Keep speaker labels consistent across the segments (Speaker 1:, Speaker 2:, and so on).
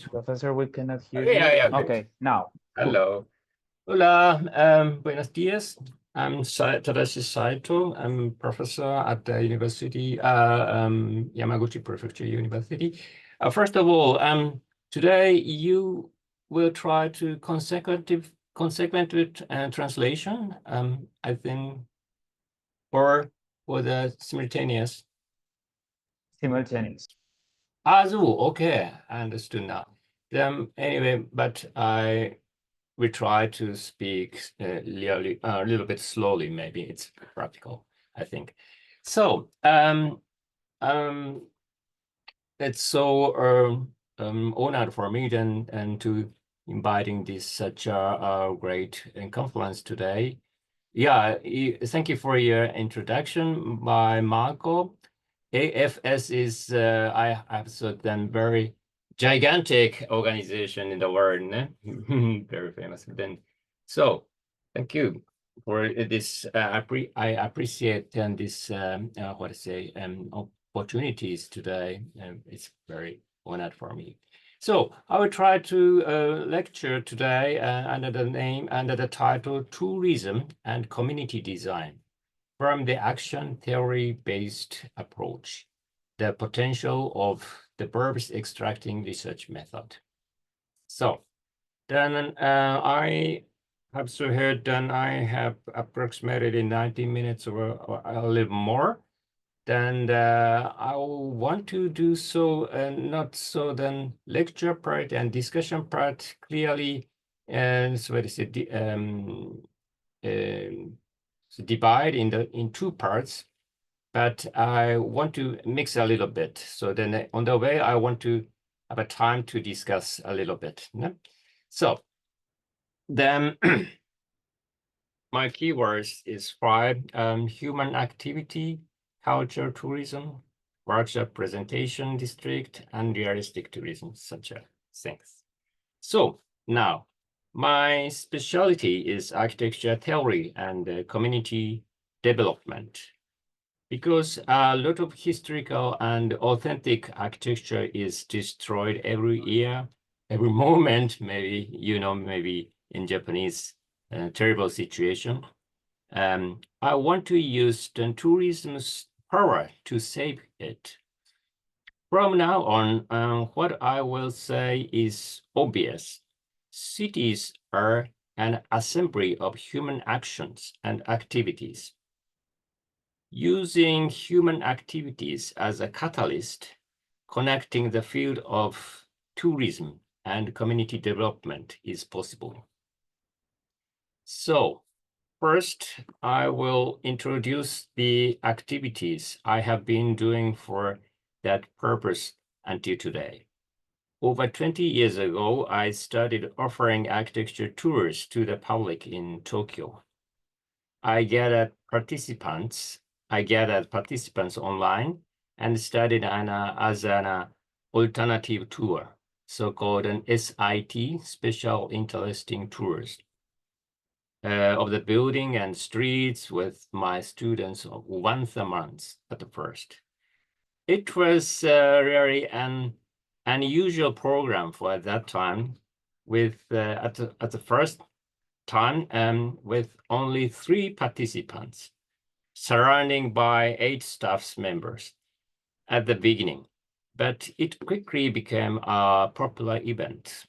Speaker 1: Professor, we cannot hear
Speaker 2: Okay,
Speaker 1: you.
Speaker 2: yeah, good.
Speaker 1: Okay, now.
Speaker 2: Hello. Hola, buenos dias. I'm Tadashi Saito. I'm professor at the University, Yamaguchi Prefectural University. First of all, today you will try to consecutive translation, I think, or the simultaneous.
Speaker 1: Simultaneous.
Speaker 2: Okay, I understood now. Anyway, but I will try to speak a little bit slowly. Maybe it's practical, I think. So, it's so honored for me then and to inviting this such a great conference today. Yeah, thank you for your introduction by Marco. AFS is, I have certain very gigantic organization in the world, né? Very famous. Then, so thank you for this. I appreciate this what to say opportunities today. It's very honored for me. So I will try to lecture today under the title Tourism and Community Design from the action theory-based approach, the potential of the verbs extracting research method. So then I have so heard then I have approximately 90 minutes or a little more. Then I want to do so not so then lecture part and discussion part clearly, and so it is so divide in two parts, but I want to mix a little bit. So then on the way, I want to have a time to discuss a little bit. No? So then my keywords is 5, human activity, culture tourism, workshop presentation district, and realistic tourism, such a things. So now, my specialty is architecture theory and community development, because a lot of historical and authentic architecture is destroyed every year, every moment, maybe, maybe in Japanese terrible situation. I want to use the tourism's power to save it. From now on, what I will say is obvious. Cities are an assembly of human actions and activities. Using human activities as a catalyst, connecting the field of tourism and community development is possible. So, first, I will introduce the activities I have been doing for that purpose until today. Over 20 years ago, I started offering architecture tours to the public in Tokyo. I gathered participants online and started as an alternative tour, so-called an SIT, Special Interesting Tours, of the building and streets with my students once a month at the first. It was really an unusual program for that time, with at the first time with only 3 participants, surrounded by 8 staff members at the beginning, but it quickly became a popular event.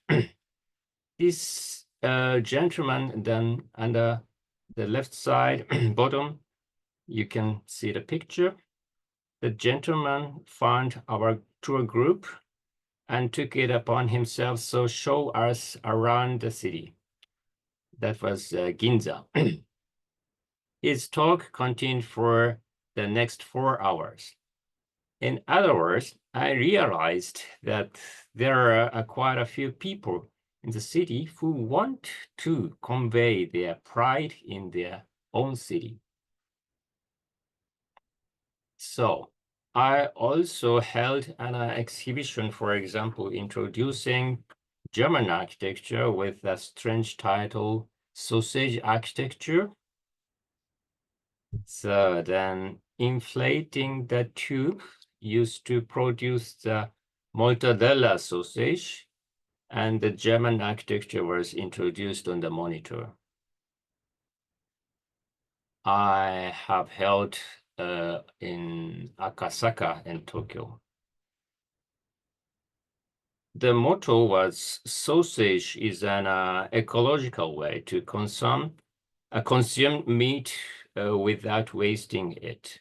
Speaker 2: This gentleman then under the left side bottom, you can see the picture. The gentleman found our tour group and took it upon himself to show us around the city. That was Ginza. His talk continued for the next 4 hours. In other words, I realized that there are quite a few people in the city who want to convey their pride in their own city. So I also held an exhibition, for example, introducing German architecture with a strange title, Sausage Architecture. So then inflating the tube used to produce the mortadella sausage and the German architecture was introduced on the monitor. I have held in Akasaka and Tokyo. The motto was sausage is an ecological way to consume meat without wasting it.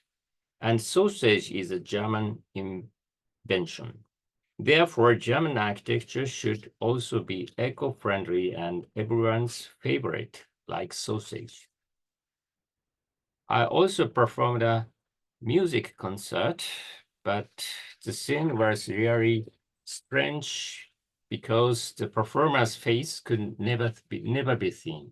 Speaker 2: And sausage is a German invention. Therefore, German architecture should also be eco-friendly and everyone's favorite, like sausage. I also performed a music concert, but the scene was really strange because the performer's face could never be seen.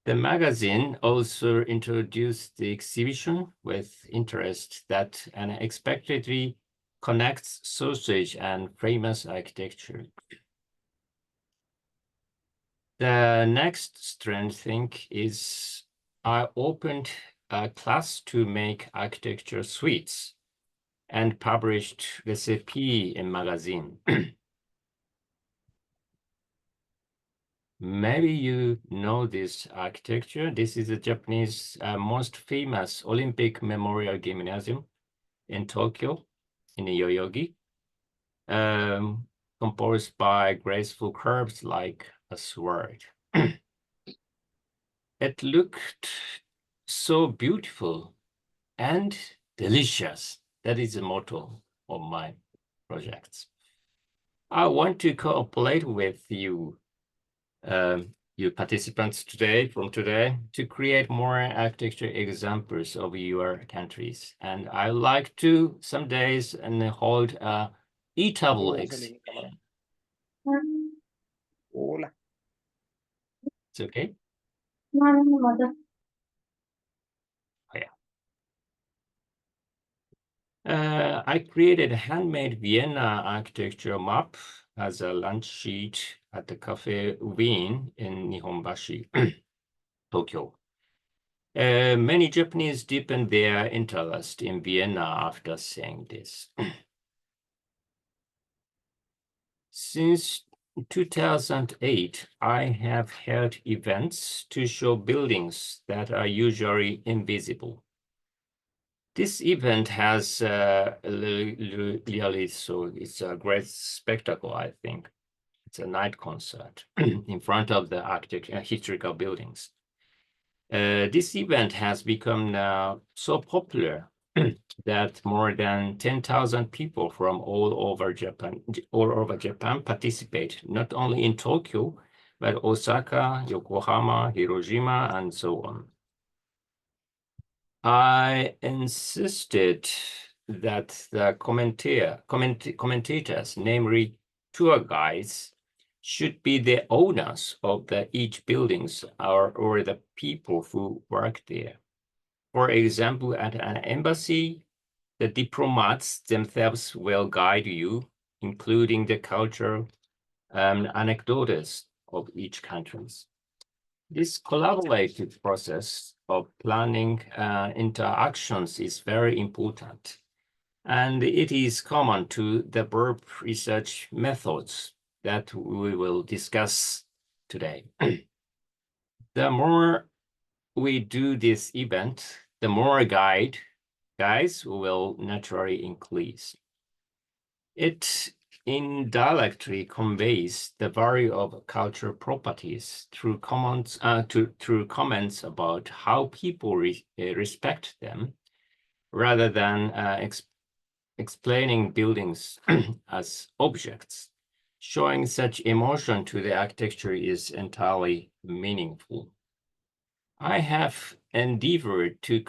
Speaker 2: The magazine also introduced the exhibition with interest that unexpectedly connects sausage and famous architecture. The next strange thing is I opened a class to make architecture sweets and published recipe in magazine. Maybe you know this architecture. This is the Japanese most famous Olympic Memorial Gymnasium in Tokyo, in Yoyogi, composed by graceful curves like a sword. It looked so beautiful and delicious. That is the motto of my projects. I want to cooperate with you, you participants today, to create more architecture examples of your countries. And I like to some days and hold a eatable exhibition.
Speaker 3: Hola.
Speaker 2: It's okay? I created a handmade Vienna architecture map as a lunch sheet at the Cafe Wien in Nihonbashi, Tokyo. Many Japanese deepened their interest in Vienna after seeing this. Since 2008, I have held events to show buildings that are usually invisible. This event has really, so it's a great spectacle, I think. It's a night concert in front of the historical buildings. This event has become now so popular that more than 10,000 people from all over Japan participate, not only in Tokyo, but Osaka, Yokohama, Hiroshima, and so on. I insisted that the commentators, namely tour guides, should be the owners of each buildings or the people who work there. For example, at an embassy, the diplomats themselves will guide you, including the cultural anecdotes of each country. This collaborative process of planning interactions is very important, and it is common to the verb research methods that we will discuss today. The more we do this event, the more guys will naturally increase. It indirectly conveys the value of cultural properties through comments about how people respect them, rather than explaining buildings as objects. Showing such emotion to the architecture is entirely meaningful. I have endeavored to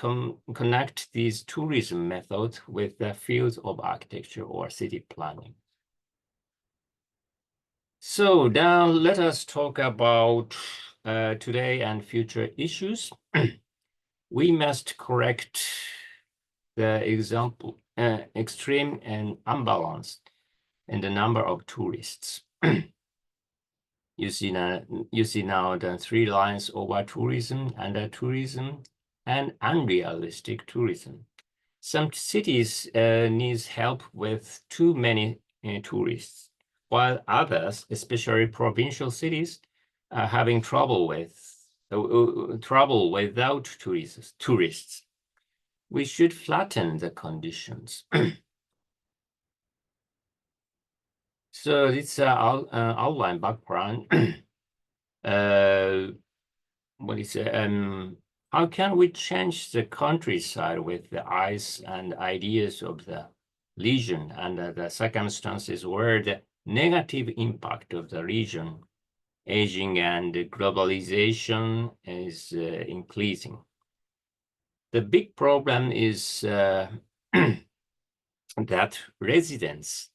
Speaker 2: connect these tourism methods with the fields of architecture or city planning. So now let us talk about today and future issues. We must correct the extreme and unbalanced in the number of tourists. You see now the three lines: over tourism, under tourism, and unrealistic tourism. Some cities need help with too many tourists, while others, especially provincial cities, are having trouble without tourists. We should flatten the conditions. So it's outline background. What is it? How can we change the countryside with the eyes and ideas of the region and the circumstances where the negative impact of the region, aging and globalization is increasing? The big problem is that residents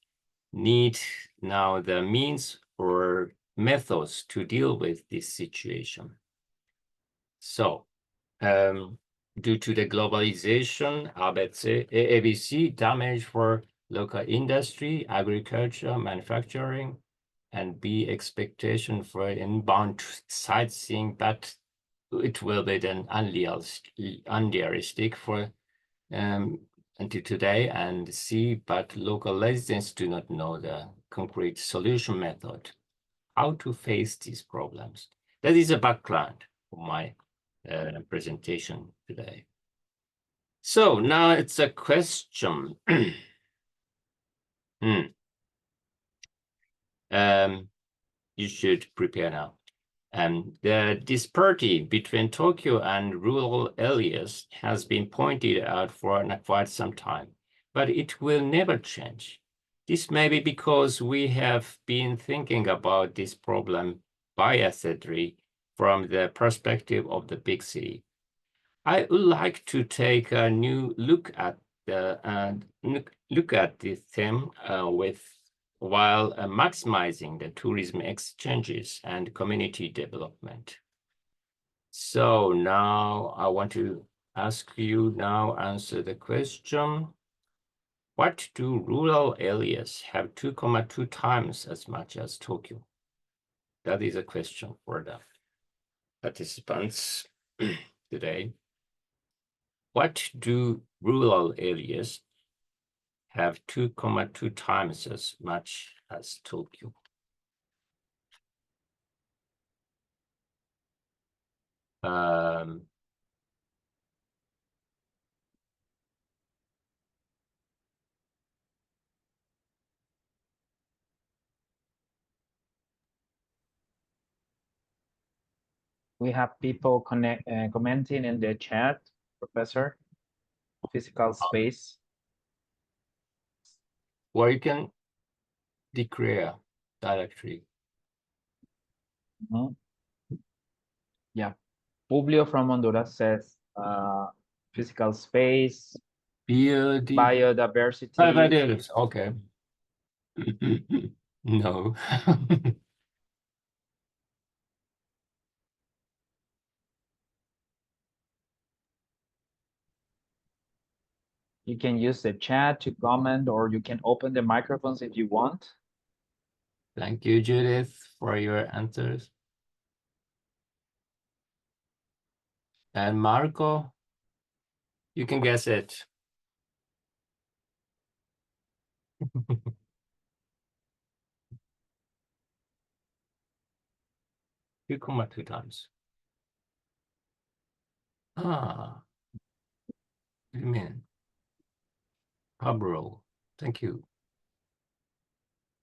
Speaker 2: need now the means or methods to deal with this situation. So, due to the globalization, ABC damage for local industry, agriculture, manufacturing, and B, expectation for inbound sightseeing, but it will be then unrealistic for until today, and C, but local residents do not know the concrete solution method, how to face these problems. That is a background for my presentation today. So now it's a question. You should prepare now. The disparity between Tokyo and rural areas has been pointed out for quite some time, but it will never change. This may be because we have been thinking about this problem biasedly from the perspective of the big city. I would like to take a new look at this theme while maximizing the tourism exchanges and community development. So now I want to ask you now answer the question. What do rural areas have 2.2 times as much as Tokyo? That is a question for the participants today. What do rural areas have 2.2 times as much as Tokyo?
Speaker 1: We have people commenting in the chat, Professor. Physical space.
Speaker 2: Or you can declare directly.
Speaker 1: Yeah. Publio from Honduras says physical space, biodiversity.
Speaker 2: Biodiversity, okay. No.
Speaker 1: You can use the chat to comment, or you can open the microphones if you want.
Speaker 2: Thank you, Judith, for your answers. And Marco, you can guess it. 2.2 times. What do you mean? Pablo, thank you.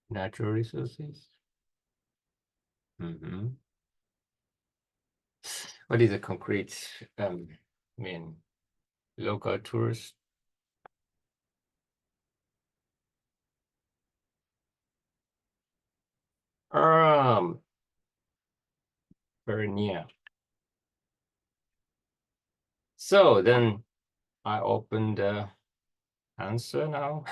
Speaker 2: Natural resources. What is a concrete, local tours? Very near. So then I open the answer now.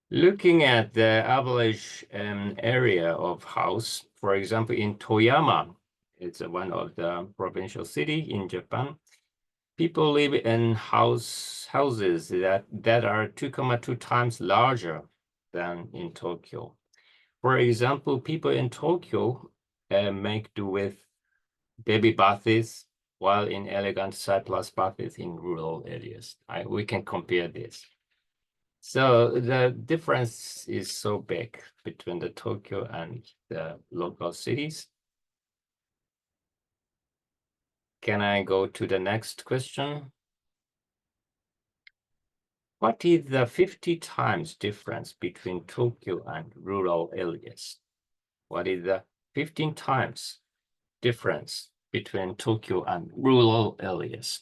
Speaker 2: Looking at the average area of house, for example, in Toyama, it's one of the provincial city in Japan. People live in houses that are 2.2 times larger than in Tokyo. For example, people in Tokyo make do with baby baths, while in elegant surplus baths in rural areas. We can compare this. So the difference is so big between the Tokyo and the local cities. Can I go to the next question? What is the 50 times difference between Tokyo and rural areas? What is the 15 times difference between Tokyo and rural areas?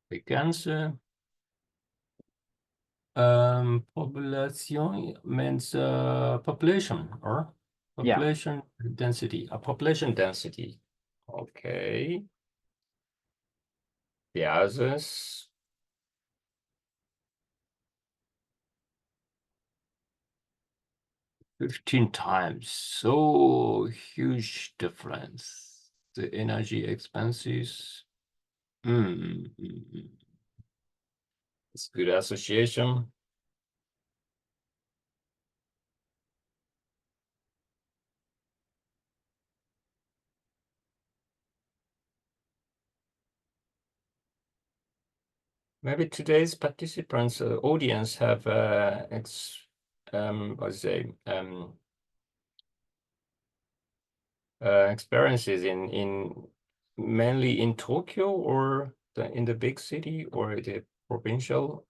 Speaker 2: Quick answer. Population means population or population density. Population density. Okay. The others. $15 times. So huge difference. The energy expenses. It's good association. Maybe today's participants, audience have experiences in mainly in Tokyo or in the big city or the provincial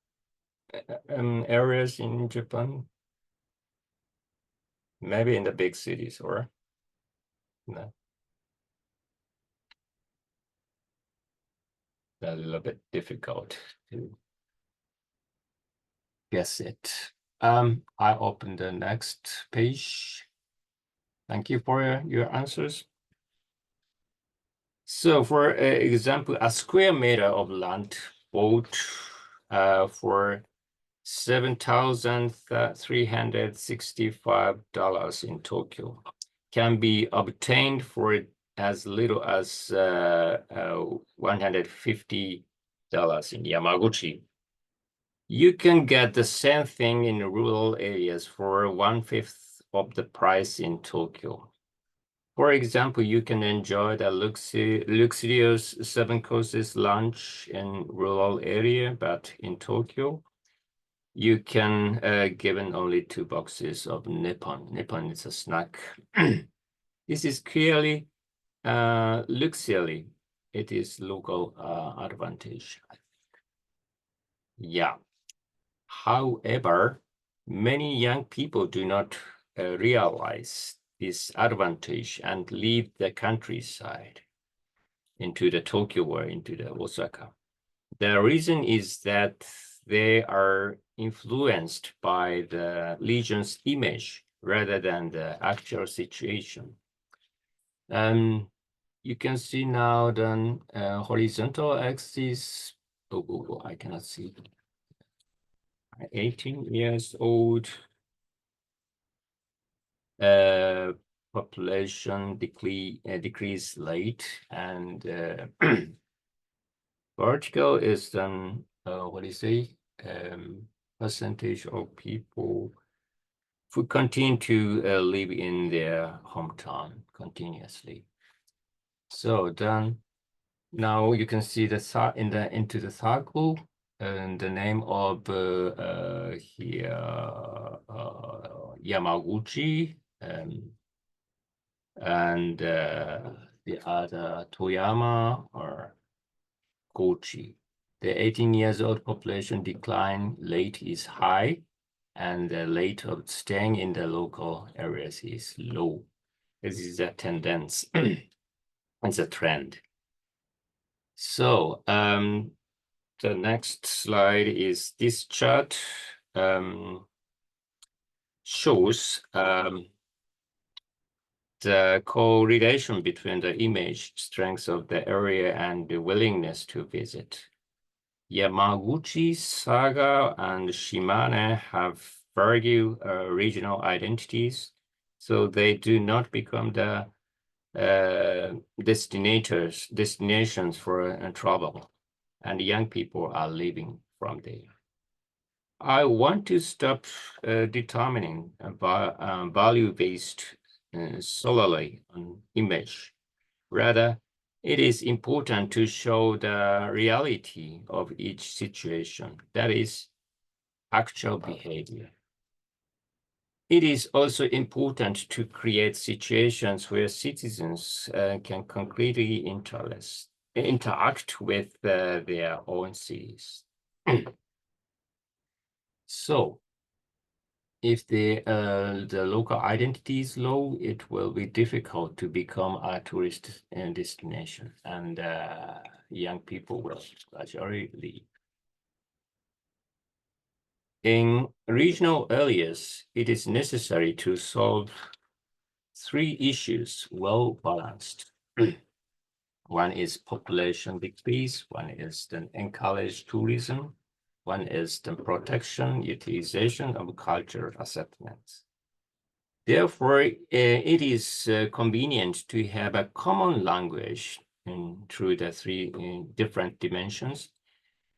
Speaker 2: areas in Japan. Maybe in the big cities or no. A little bit difficult to guess it. I open the next page. Thank you for your answers. So for example, a square meter of land bought for $7,365 in Tokyo can be obtained for as little as $150 in Yamaguchi. You can get the same thing in rural areas for 1/5 of the price in Tokyo. For example, you can enjoy the luxurious 7 courses lunch in rural area, but in Tokyo, you can given only 2 boxes of Nippon. Nippon is a snack. This is clearly luxury. It is local advantage, I think. Yeah. However, many young people do not realize this advantage and leave the countryside into the Tokyo or into the Osaka. The reason is that they are influenced by the region's image rather than the actual situation. You can see now the horizontal axis. I cannot see. 18 years old. Population decrease rate, and vertical is then what do you say? Percentage of people who continue to live in their hometown continuously. So then now you can see the into the circle and the name of here Yamaguchi and the other Toyama or Kochi. The 18 years old population decline rate is high, and the rate of staying in the local areas is low. This is a tendency. It's a trend. So the next slide is this chart shows the correlation between the image strength of the area and the willingness to visit. Yamaguchi, Saga, and Shimane have vague regional identities, so they do not become the destinations for travel, and young people are leaving from there. I want to stop determining value based solely on image. Rather, it is important to show the reality of each situation, that is, actual behavior. It is also important to create situations where citizens can concretely interact with their own cities. So, if the local identity is low, it will be difficult to become a tourist destination, and young people will gradually leave. In regional areas, it is necessary to solve three issues well balanced. One is population decrease, one is the encourage tourism, one is the protection, utilization of cultural assets. Therefore, it is convenient to have a common language through the three different dimensions,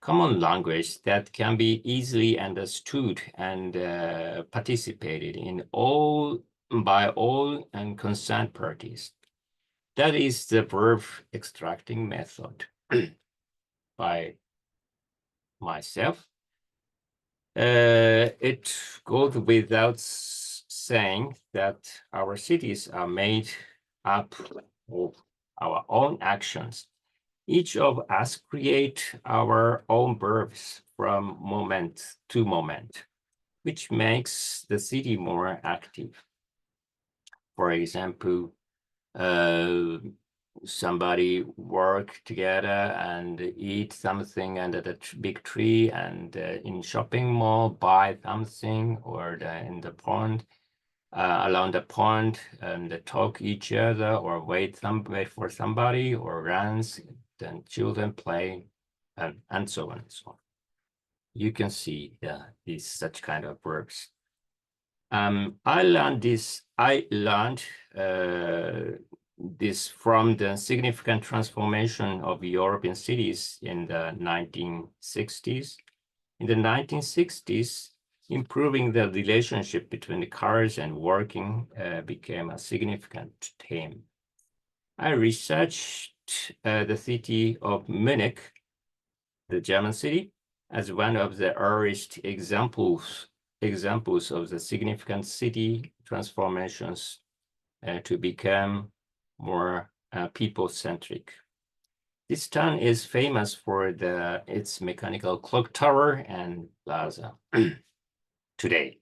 Speaker 2: common language that can be easily understood and participated in by all and concerned parties. That is the verb extracting method by myself. It goes without saying that our cities are made up of our own actions. Each of us create our own verbs from moment to moment, which makes the city more active. For example, somebody work together and eat something under the big tree, and in shopping mall buy something, or in the pond, along the pond, and talk each other, or wait for somebody, or runs, then children play, and so on and so on. You can see these such kind of verbs. I learned this from the significant transformation of European cities in the 1960s. In the 1960s, improving the relationship between the cars and working became a significant theme. I researched the city of Munich, the German city, as one of the earliest examples of the significant city transformations to become more people-centric. This town is famous for its mechanical clock tower and plaza today.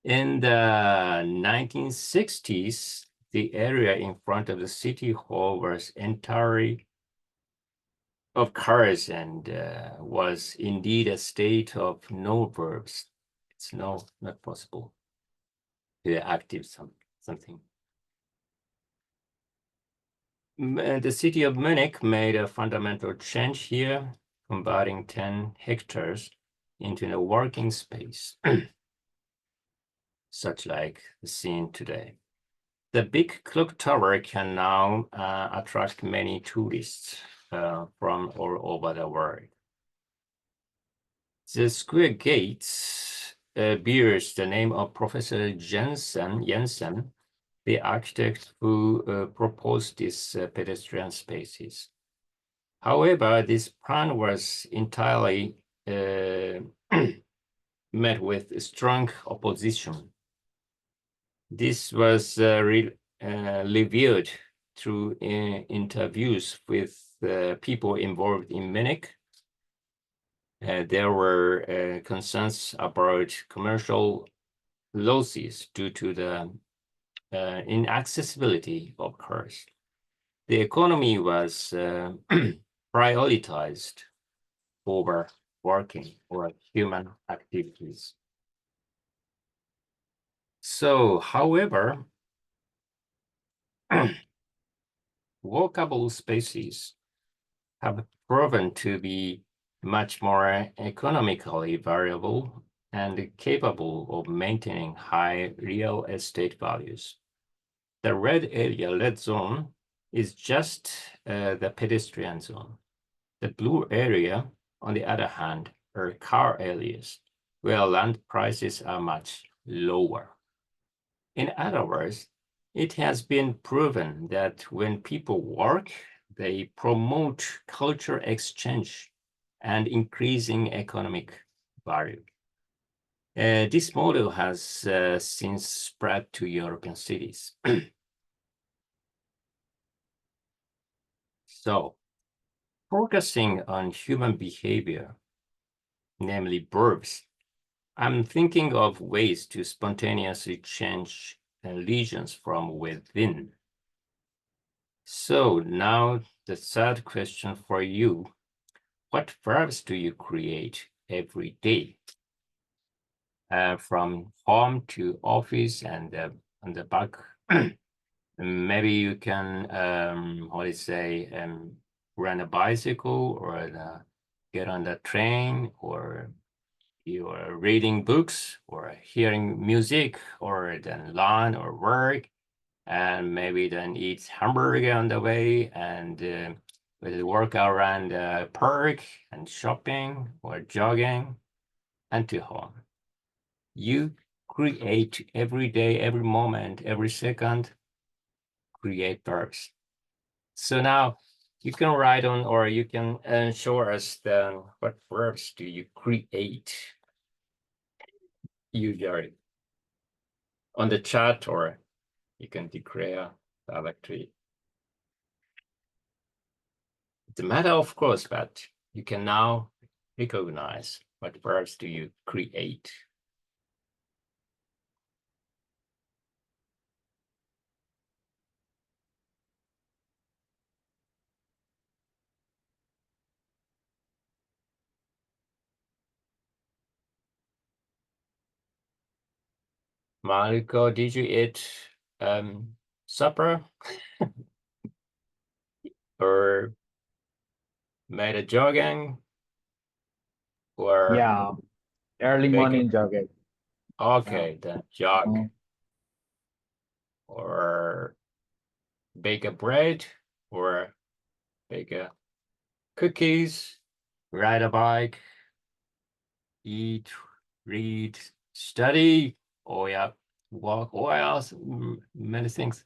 Speaker 2: In the 1960s, the area in front of the city hall was entirely of cars and was indeed a state of no verbs. It's not possible to active something. The city of Munich made a fundamental change here, converting 10 hectares into a working space, such like the scene today. The big clock tower can now attract many tourists from all over the world. The square gates bears the name of Professor Jensen, the architect who proposed these pedestrian spaces. However, this plan was entirely met with strong opposition. This was revealed through interviews with people involved in Munich. There were concerns about commercial losses due to the inaccessibility of cars. The economy was prioritized over working or human activities. So, however, walkable spaces have proven to be much more economically variable and capable of maintaining high real estate values. The red zone is just the pedestrian zone. The blue area, on the other hand, are car areas. where land prices are much lower. In other words, it has been proven that when people work, they promote cultural exchange and increasing economic value. This model has since spread to European cities. So, focusing on human behavior, namely verbs, I'm thinking of ways to spontaneously change lesions from within. So now the third question for you. What verbs do you create every day? From home to office and on the back. Maybe you can, run a bicycle or get on the train, or you are reading books or hearing music, or then learn or work, and maybe then eat hamburger on the way, and work around the park and shopping or jogging and to home. You create every day, every moment, every second, create verbs. So now you can write on, or you can show us then what verbs do you create usually on the chat, or you can declare directly. It's a matter of course, but you can now recognize what verbs do you create. Mariko, did you eat supper? Or made a jogging? Or
Speaker 1: Yeah, early morning jogging.
Speaker 2: Okay, then jog.
Speaker 1: Mhm.
Speaker 2: Or bake a bread, or bake a cookies, ride a bike, eat, read, study. Oh yeah, walk. What else? Many things.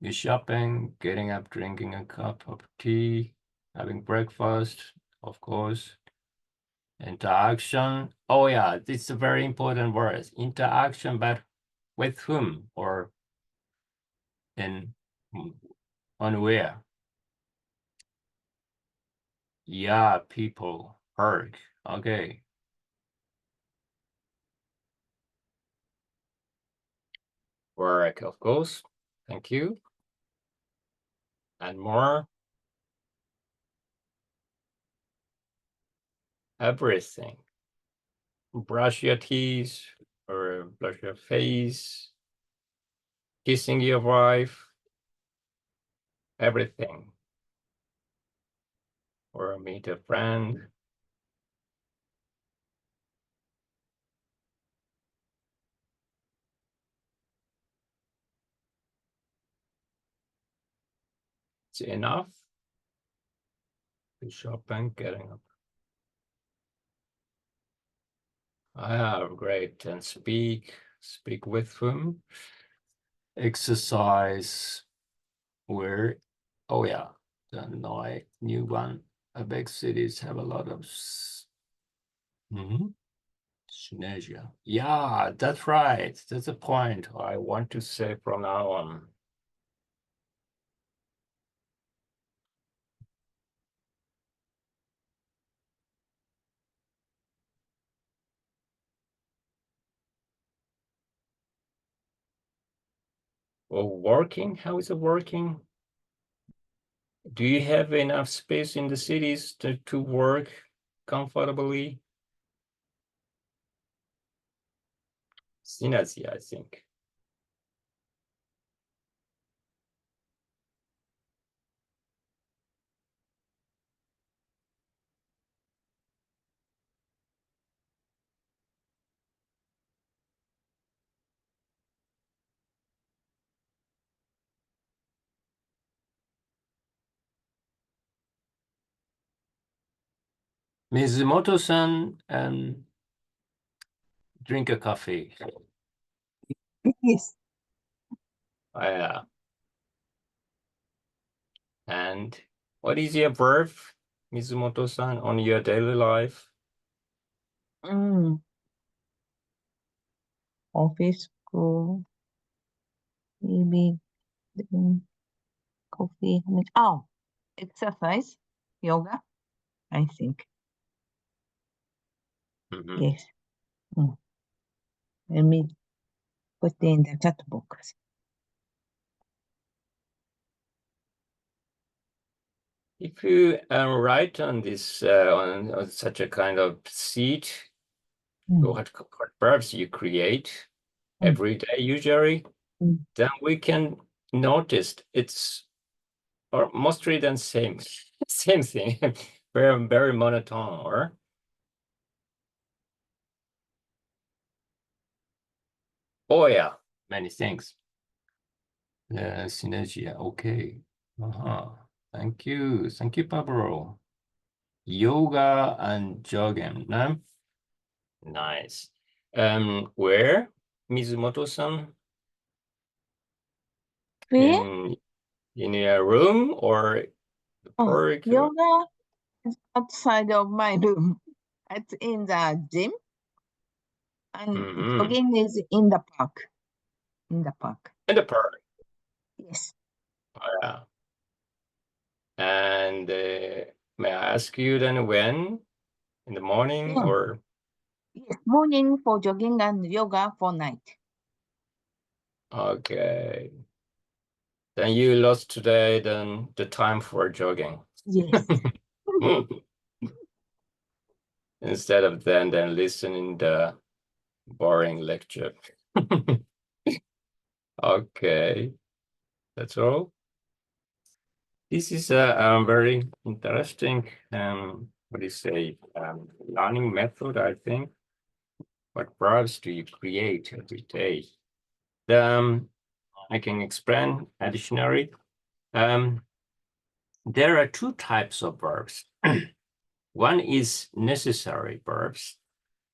Speaker 2: You're shopping, getting up, drinking a cup of tea, having breakfast, of course. Interaction. Oh yeah, this is a very important word. Interaction, but with whom, or in on where? Yeah, people, work. Okay. Work, of course. Thank you. And more. Everything. Brush your teeth, or brush your face, kissing your wife, everything. Or meet a friend. It's enough to shopping, getting up. Ah, great. And speak with whom? Exercise. Where? Oh yeah, the new one. Big cities have a lot of synergia. Yeah, that's right. That's a point I want to say from now on. Well, working, how is it working? Do you have enough space in the cities to work comfortably? Synergy, I think. Mizumoto-san, drink a coffee.
Speaker 3: Yes.
Speaker 2: Yeah. And what is your verb, Mizumoto-san, on your daily life?
Speaker 3: Office, school, maybe coffee. Oh, exercise, yoga, I think. Yes. Let me put in the chat box.
Speaker 2: If you write on this, on such a kind of sheet, what verbs you create every day usually, then we can notice it's mostly the same thing, very monotone, or oh yeah, many things. Synergy, okay. Thank you, Pablo. Yoga and jogging, no? Nice. Where, Mizumoto-san?
Speaker 3: Where?
Speaker 2: In your room or the park?
Speaker 3: Yoga is outside of my room. It's in the gym. And jogging is in the park. In the park.
Speaker 2: In the park?
Speaker 3: Yes.
Speaker 2: Oh, yeah. And may I ask you then when? In the morning or?
Speaker 3: Yes, morning for jogging and yoga for night.
Speaker 2: Okay. Then you lost today then the time for jogging.
Speaker 3: Yes.
Speaker 2: Instead of then listening the boring lecture. Okay, that's all. This is a very interesting, what do you say, learning method, I think. What verbs do you create every day? I can explain additionally. There are two types of verbs. One is necessary verbs,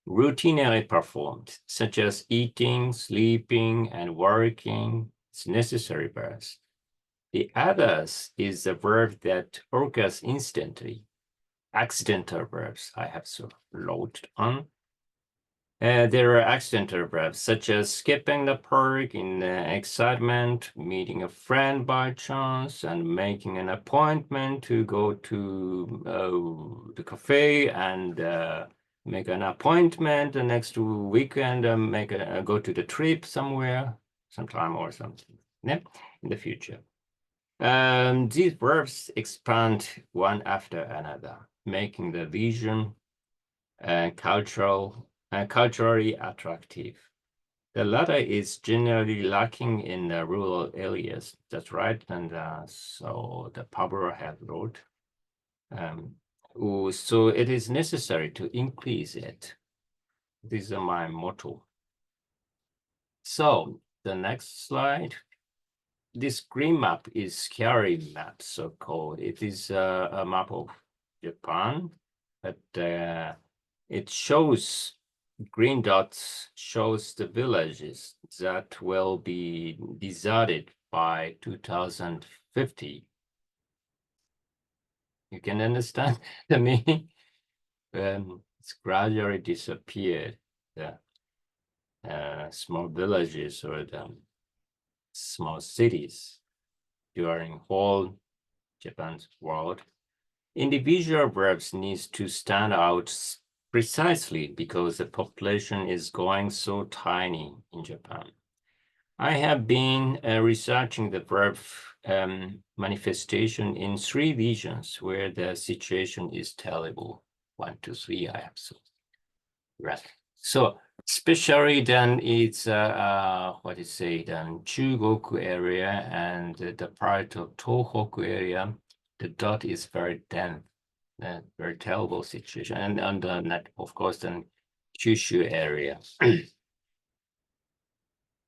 Speaker 2: routinely performed, such as eating, sleeping, and working. It's necessary verbs. The others is the verb that occurs instantly. Accidental verbs I have so loaded on. There are accidental verbs such as skipping the park in excitement, meeting a friend by chance, and making an appointment to go to the cafe and make an appointment the next weekend, go to the trip somewhere, sometime or something, yeah, in the future. These verbs expand one after another, making the vision culturally attractive. The latter is generally lacking in the rural areas. That's right, and so the Pablo has wrote. So it is necessary to increase it. This is my motto. So the next slide. This green map is scary map, so-called. It is a map of Japan, but it shows green dots shows the villages that will be deserted by 2050. You can understand the meaning? It's gradually disappeared. The small villages or the small cities during whole Japan's world. Individual verbs needs to stand out precisely because the population is going so tiny in Japan. I have been researching the verb manifestation in 3 regions where the situation is terrible. 1, 2, 3, I have so. Right. So especially then it's what is it then Chugoku area and the part of Tohoku area, the dot is very dense, very terrible situation, and under that, of course, then Kyushu area.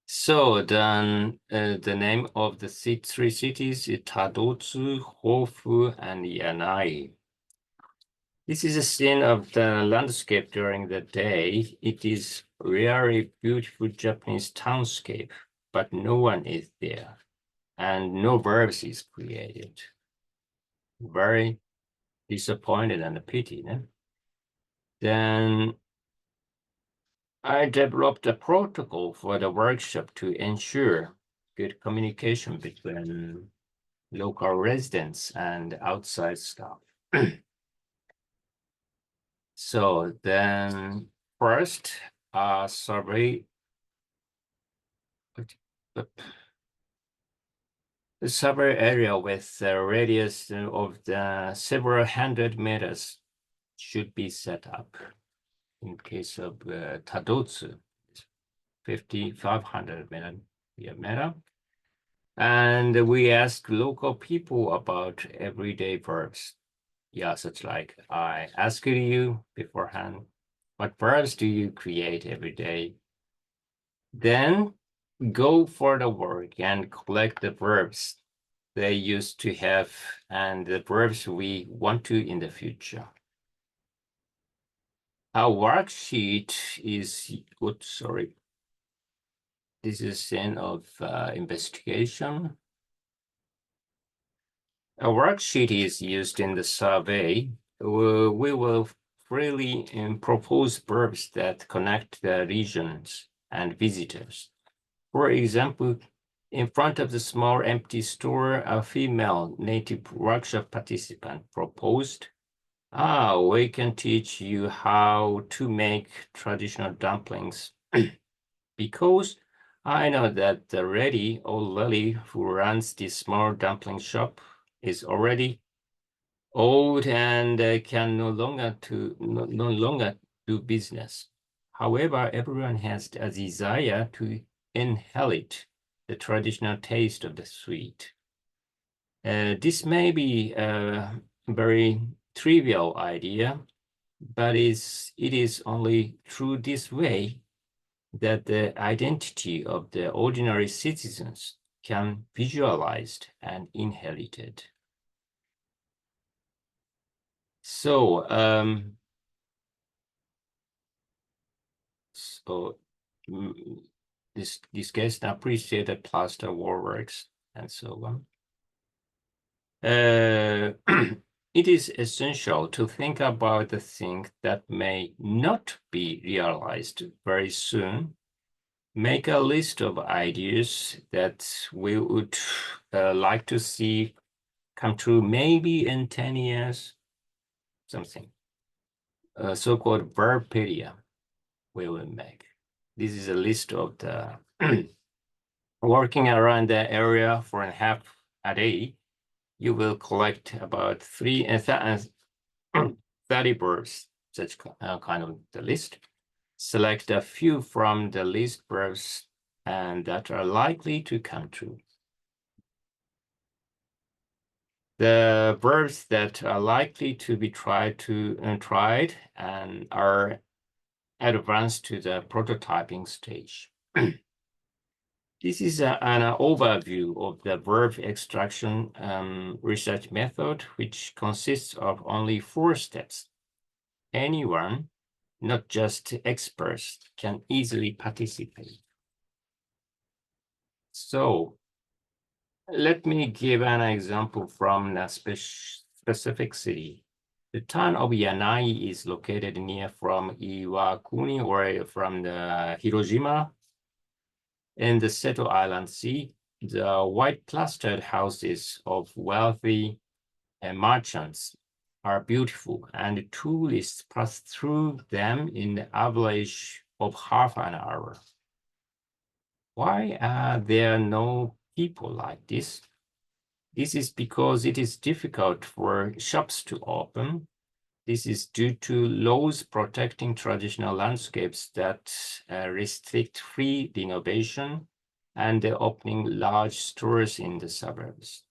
Speaker 2: So then the name of the 3 cities is Tadotsu, Hofu, and Yanai. This is a scene of the landscape during the day. It is really beautiful Japanese townscape, but no one is there, and no verbs is created. Very disappointed and a pity. No? Then I developed a protocol for the workshop to ensure good communication between local residents and outside staff. So then first, survey. The survey area with the radius of the several hundred meters should be set up. In case of Tadotsu, 5,500 meter. And we ask local people about everyday verbs. Yeah, such like I asked you beforehand, what verbs do you create every day? Then go for the work and collect the verbs they used to have and the verbs we want to in the future. Our worksheet is good, sorry. This is an of investigation. A worksheet is used in the survey. We will freely propose verbs that connect the regions and visitors. For example, in front of the small empty store, a female native workshop participant proposed, we can teach you how to make traditional dumplings because I know that the lady who runs this small dumpling shop is already old and can no longer do business. However, everyone has a desire to inherit the traditional taste of the sweet. This may be a very trivial idea, but it is only through this way that the identity of the ordinary citizens can be visualized and inherited. So, this guest appreciated plaster works and so on. It is essential to think about the things that may not be realized very soon. Make a list of ideas that we would like to see come true maybe in 10 years, something. So-called verbpedia we will make. This is a list of the working around the area for half a day. You will collect about 30 verbs, such kind of the list. Select a few from the list verbs and that are likely to come true. The verbs that are likely to be tried and are advanced to the prototyping stage. This is an overview of the verb extraction research method, which consists of only 4 steps. Anyone, not just experts, can easily participate. So let me give an example from a specific city. The town of Yanai is located near from Iwakuni or from the Hiroshima in the Seto Island Sea. The white plastered houses of wealthy merchants are beautiful, and tourists pass through them in the average of half an hour. Why are there no people like this? This is because it is difficult for shops to open. This is due to laws protecting traditional landscapes that restrict free renovation and opening large stores in the suburbs.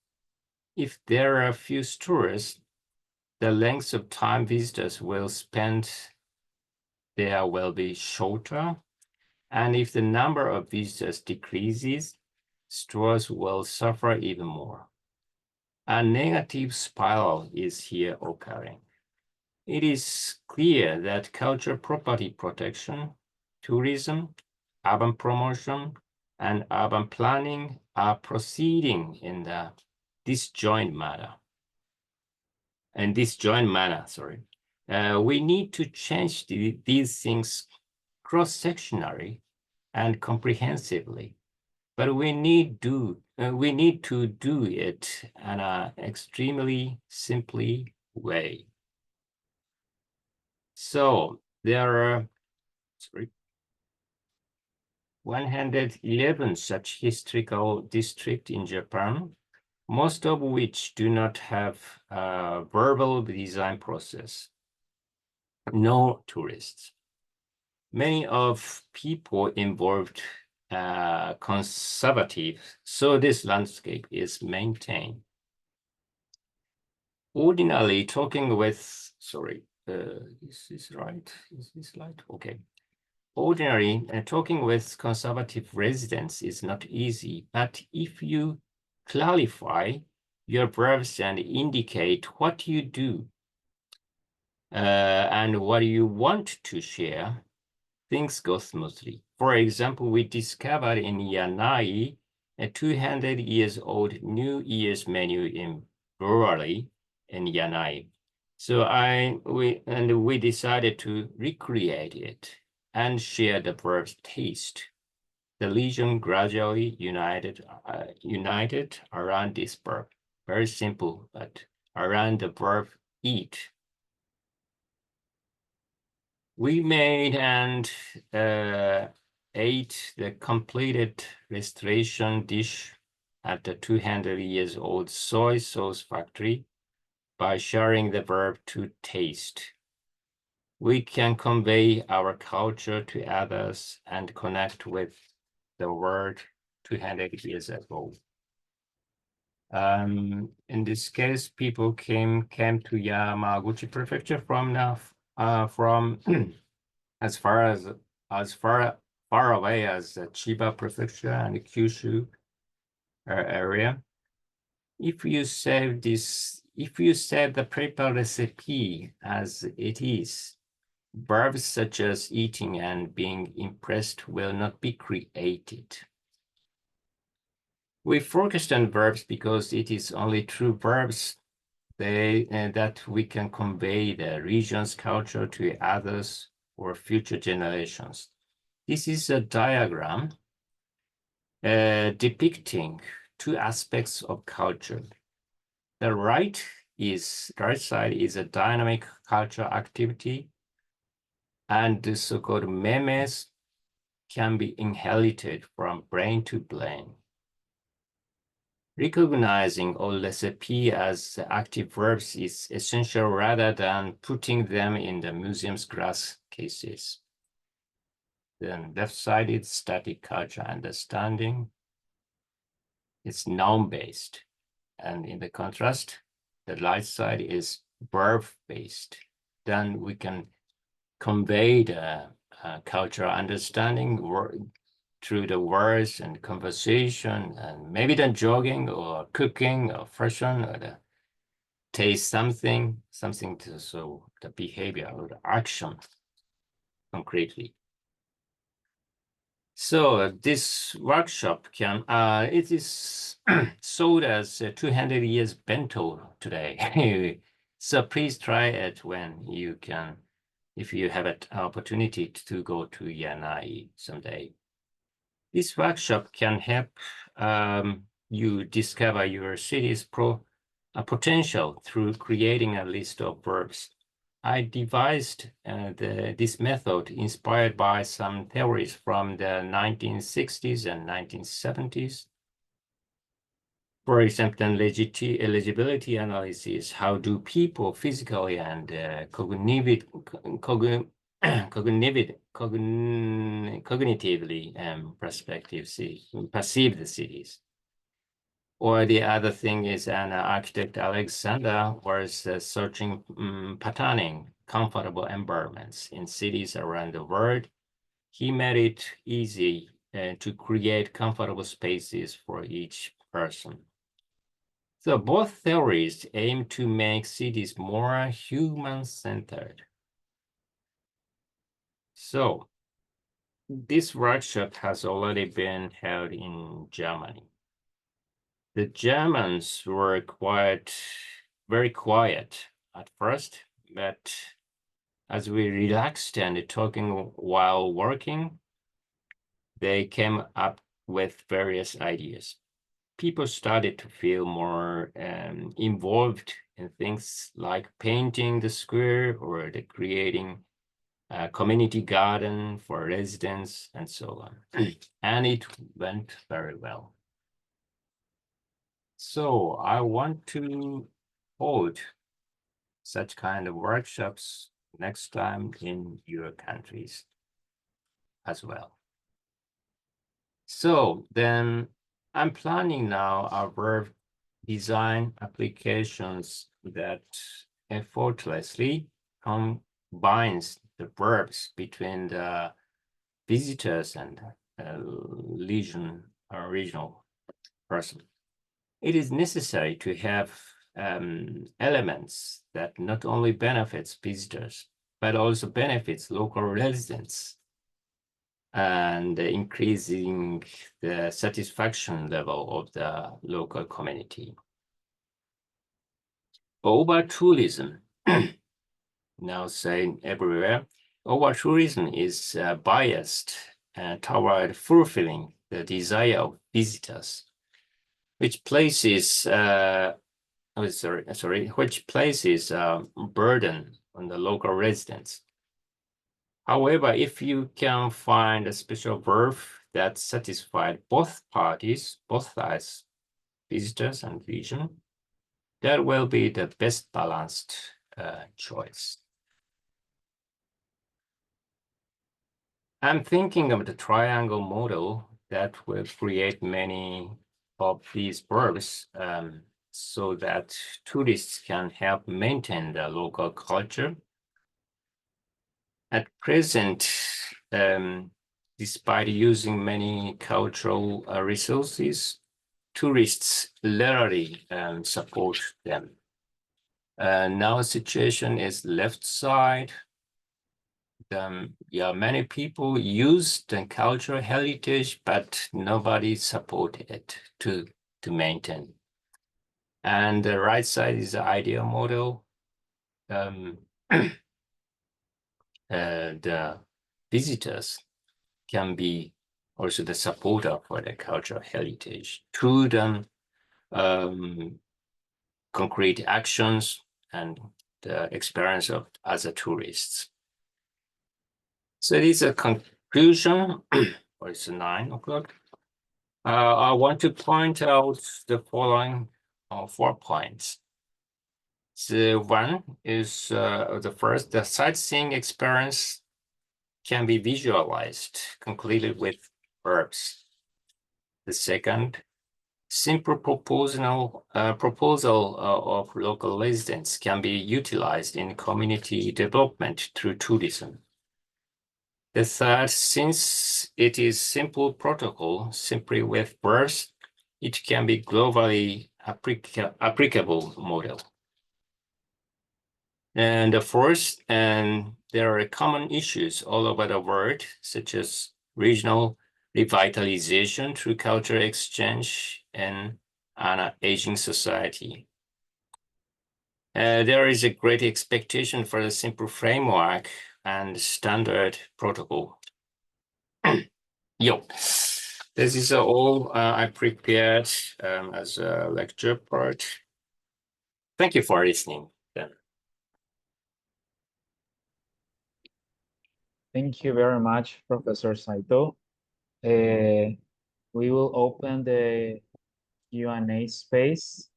Speaker 2: If there are few stores, the length of time visitors will spend there will be shorter. And if the number of visitors decreases, stores will suffer even more. A negative spiral is here occurring. it is clear that cultural property protection, tourism, urban promotion, and urban planning are proceeding in the disjoint manner. We need to change these things cross-sectionally and comprehensively, but we need to do it in an extremely simple way. So there are 111 such historical districts in Japan, most of which do not have a verbal design process. No tourists. Many of people involved conservative, so this landscape is maintained. Ordinarily, talking with, this is right? Is this right? Okay. Ordinarily, talking with conservative residents is not easy, but if you clarify your verbs and indicate what you do and what you want to share, things go smoothly. For example, we discovered in Yanai a 200 years old New Year's menu in brewery in Yanai. So we decided to recreate it and share the verb taste. The region gradually united around this verb. Very simple, but around the verb eat. We made and ate the completed restoration dish at the 200 years old soy sauce factory by sharing the verb to taste. We can convey our culture to others and connect with the world 200 years ago. In this case, people came to Yamaguchi Prefecture from as far away as Chiba Prefecture and Kyushu area. If you save the paper recipe as it is, verbs such as eating and being impressed will not be created. We focused on verbs because it is only through verbs that we can convey the region's culture to others or future generations. This is a diagram depicting two aspects of culture. The right side is a dynamic cultural activity, and the so-called memes can be inherited from brain to brain. Recognizing all recipe as active verbs is essential rather than putting them in the museum's glass cases. The left side is static culture understanding. It's noun-based. And in the contrast, the right side is verb-based. Then we can convey the cultural understanding through the words and conversation, and maybe then jogging or cooking or fashion, or the taste something to show the behavior or the action concretely. So this workshop it is sold as 200 years bento today. So please try it when you can, if you have an opportunity to go to Yanai someday. This workshop can help you discover your city's potential through creating a list of verbs. I devised this method inspired by some theories from the 1960s and 1970s. For example, eligibility analysis. How do people physically and cognitively perceive the cities? Or the other thing is an architect Alexander was searching patterning comfortable environments in cities around the world. He made it easy to create comfortable spaces for each person. So both theories aim to make cities more human-centered. So this workshop has already been held in Germany. The Germans were very quiet at first, but as we relaxed and talking while working, they came up with various ideas. People started to feel more involved in things like painting the square or creating a community garden for residents and so on. And it went very well. So I want to hold such kind of workshops next time in your countries as well. So then I'm planning now our design applications that effortlessly combines the verbs between the visitors and regional person. It is necessary to have elements that not only benefits visitors, but also benefits local residents and increasing the satisfaction level of the local community. Over-tourism, now saying everywhere, over-tourism is biased toward fulfilling the desire of visitors, which places burden on the local residents. However, if you can find a special verb that satisfies both parties, both sides, visitors and region, that will be the best balanced choice. I'm thinking of the triangle model that will create many of these verbs so that tourists can help maintain the local culture. At present, despite using many cultural resources, tourists rarely support them. Now the situation is left side. Many people use the cultural heritage, but nobody supported it to maintain. And the right side is the ideal model. The visitors can be also the supporter for the cultural heritage through the concrete actions and the experience of other tourists. So it is a conclusion, or it's 9 o'clock. I want to point out the following 4 points. So one is the first, the sightseeing experience can be visualized completely with verbs. The second, simple proposal of local residents can be utilized in community development through tourism. The third, since it is simple protocol, simply with verbs, it can be globally applicable model. And the fourth, and there are common issues all over the world, such as regional revitalization through cultural exchange and an aging society. There is a great expectation for a simple framework and standard protocol. This is all I prepared as a lecture part. Thank you for listening.
Speaker 1: Thank you very much, Professor Saito. We will open the Q&A space.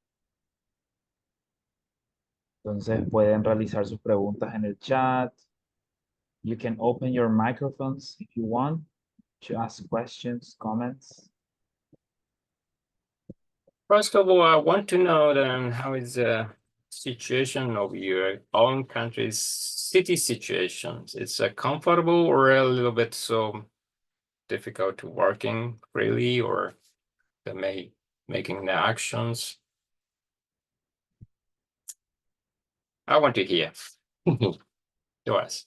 Speaker 1: Entonces pueden realizar sus preguntas en el chat. You can open your microphones if you want to ask questions, comments.
Speaker 2: First of all, I want to know then how is the situation of your own country's city situations? It's comfortable or a little bit so difficult to working freely or making the actions? I want to hear. Yours.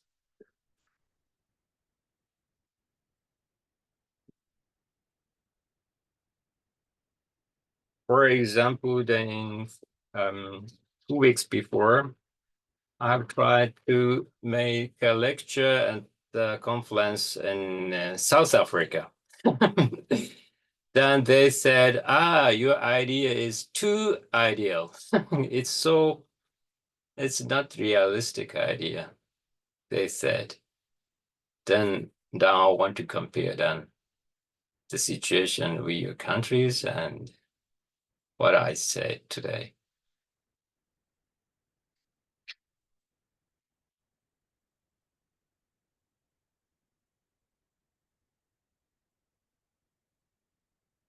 Speaker 2: For example, then 2 weeks before, I've tried to make a lecture at the conference in South Africa. Then they said, your idea is too ideal. It's not realistic idea, they said. Then now I want to compare then the situation with your countries and what I said today.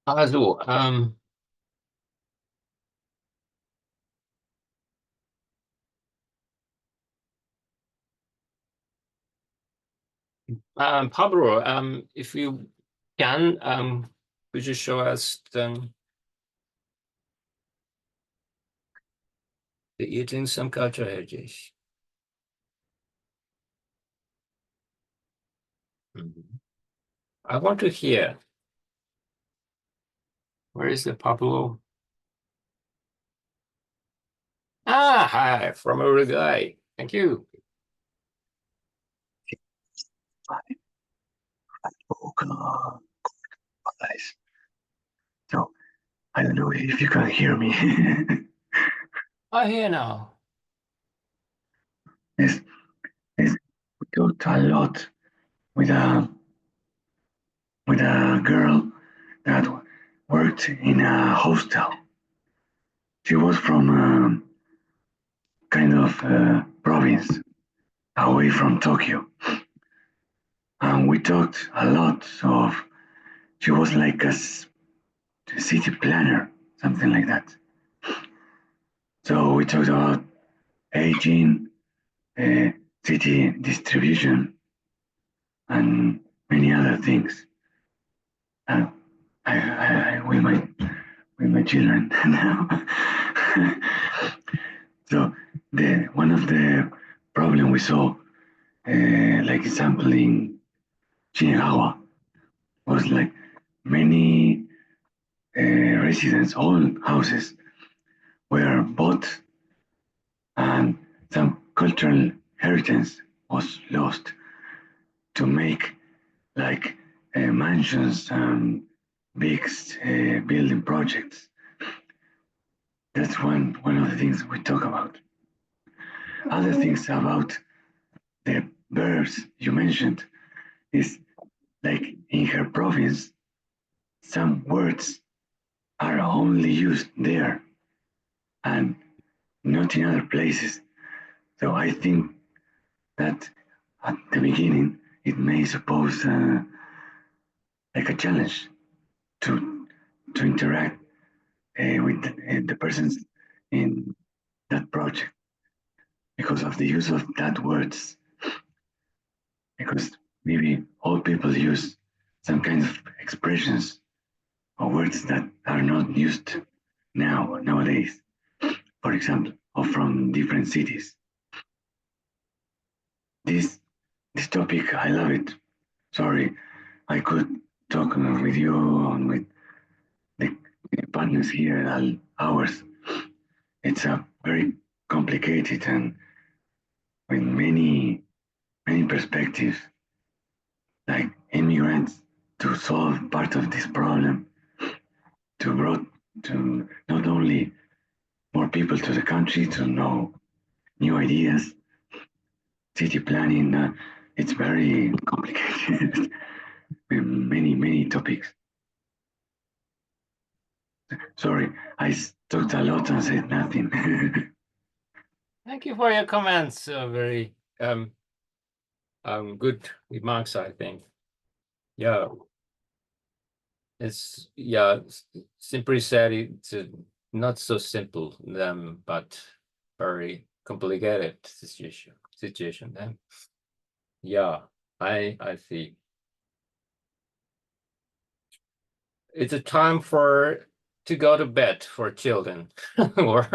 Speaker 2: Also, Pablo, if you can, could you show us the eating some cultural heritage? I want to hear. Where is the Pablo? Hi, from Uruguay. Thank you.
Speaker 4: So I don't know if you can hear me.
Speaker 2: I hear now.
Speaker 4: Yes, we talked a lot with a girl that worked in a hostel. She was from kind of province away from Tokyo. And we talked a lot of, she was like a city planner, something like that. So we talked about aging, city distribution, and many other things. I with my children now. So one of the problem we saw, like example in Shinagawa, was like many residents, old houses were bought, and some cultural heritage was lost to make like mansions and big building projects. That's one of the things we talk about. Other things about the verbs you mentioned is like in her province, some words are only used there and not in other places. So I think that at the beginning it may suppose like a challenge to interact with the persons in that project because of the use of that words. Because maybe all people use some kind of expressions or words that are not used nowadays, for example, or from different cities. This topic, I love it. Sorry, I could talk with you and with the partners here all hours. It's a very complicated and with many perspectives, like immigrants to solve part of this problem, to not only more people to the country to know new ideas, city planning. It's very complicated with many topics. Sorry, I talked a lot and said nothing.
Speaker 2: Thank you for your comments. Very good remarks, I think. Yeah. It's simply said, it's not so simple, but very complicated situation then. Yeah, I see. It's a time to go to bed for children, or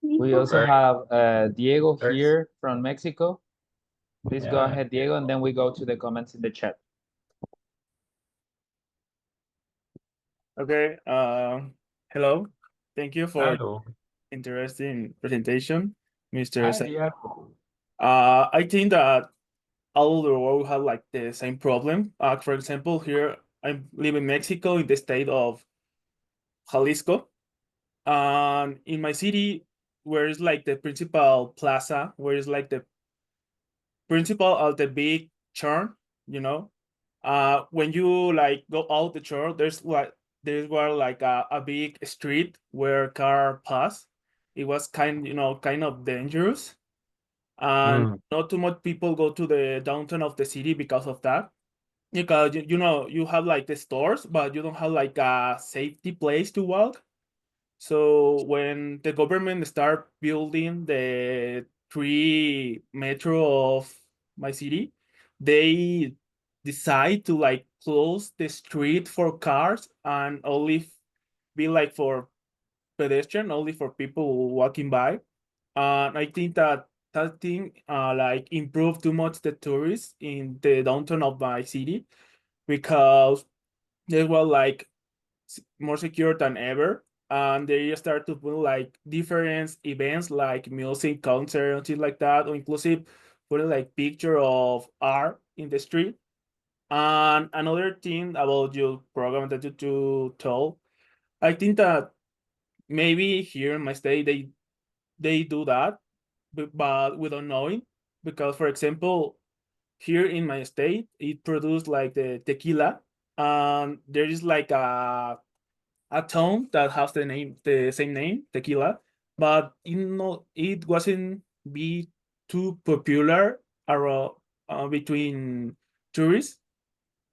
Speaker 1: We also have Diego here from Mexico. Please go
Speaker 2: Yeah.
Speaker 1: ahead, Diego, and then we go to the comments in the chat.
Speaker 5: Okay. Hello. Thank you for
Speaker 2: Hello.
Speaker 5: interesting presentation, Mr.
Speaker 2: Hi,
Speaker 5: Saito.
Speaker 2: Diego.
Speaker 5: I think that all the world have like the same problem. For example, here I live in Mexico in the state of Jalisco, and in my city, where is like the principal plaza, where is like the principal of the big churn, you know. When you like go out the churn, there's like a big street where car pass. It was kind of dangerous, and not too much people go to the downtown of the city because of that. Because you have like the stores, but you don't have like a safety place to walk. So when the government start building the 3 metro of my city, they decide to like close the street for cars and only be like for pedestrian, only for people walking by. And I think that thing like improved too much the tourists in the downtown of my city, because they were like more secure than ever, and they start to put like different events like music concert and things like that, or inclusive putting like picture of art in the street. And another thing about your program that you told, I think that maybe here in my state they do that, but without knowing, because for example here in my state it produced like the tequila, and there is like a town that has the same name, tequila, but it wasn't be too popular around between tourists,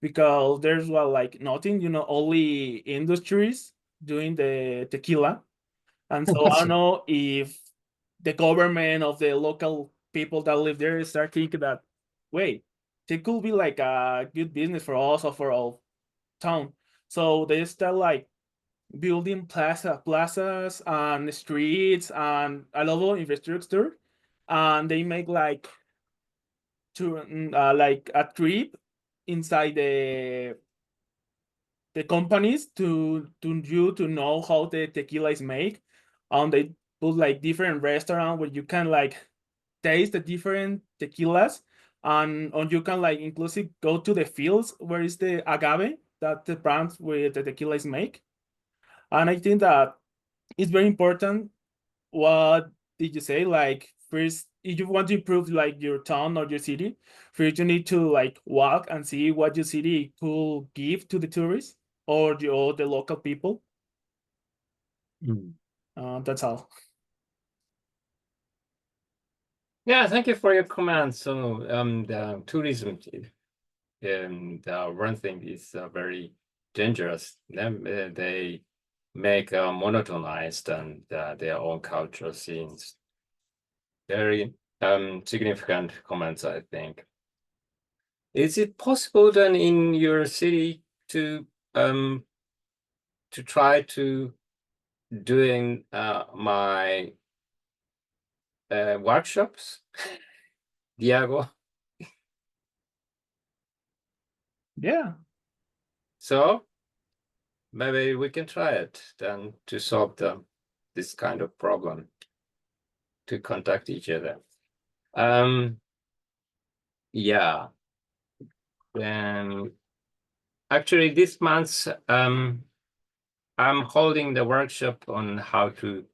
Speaker 5: because there's like nothing, only industries doing the tequila. And so I don't know if the government of the local people that live there start thinking that, wait, it could be like a good business for us or for our town. So they start like building plazas and streets and a lot of infrastructure, and they make like like a trip inside the companies to know how the tequila is made, and they put like different restaurant where you can like taste the different tequilas, and you can like inclusive go to the fields where is the agave that the brands where the tequila is made. And I think that it's very important. What did you say? Like first, if you want to improve like your town or your city, first you need to like walk and see what your city could give to the tourists or the local people. That's all.
Speaker 2: Yeah, thank you for your comment. So the tourism, the one thing is very dangerous. They make monotonized and their own cultural scenes. Very significant comments, I think. Is it possible then in your city to try to doing my workshops, Diego?
Speaker 5: Yeah.
Speaker 2: So maybe we can try it then to solve this kind of problem, to contact each other. Yeah. Then actually this month I'm holding the workshop on how to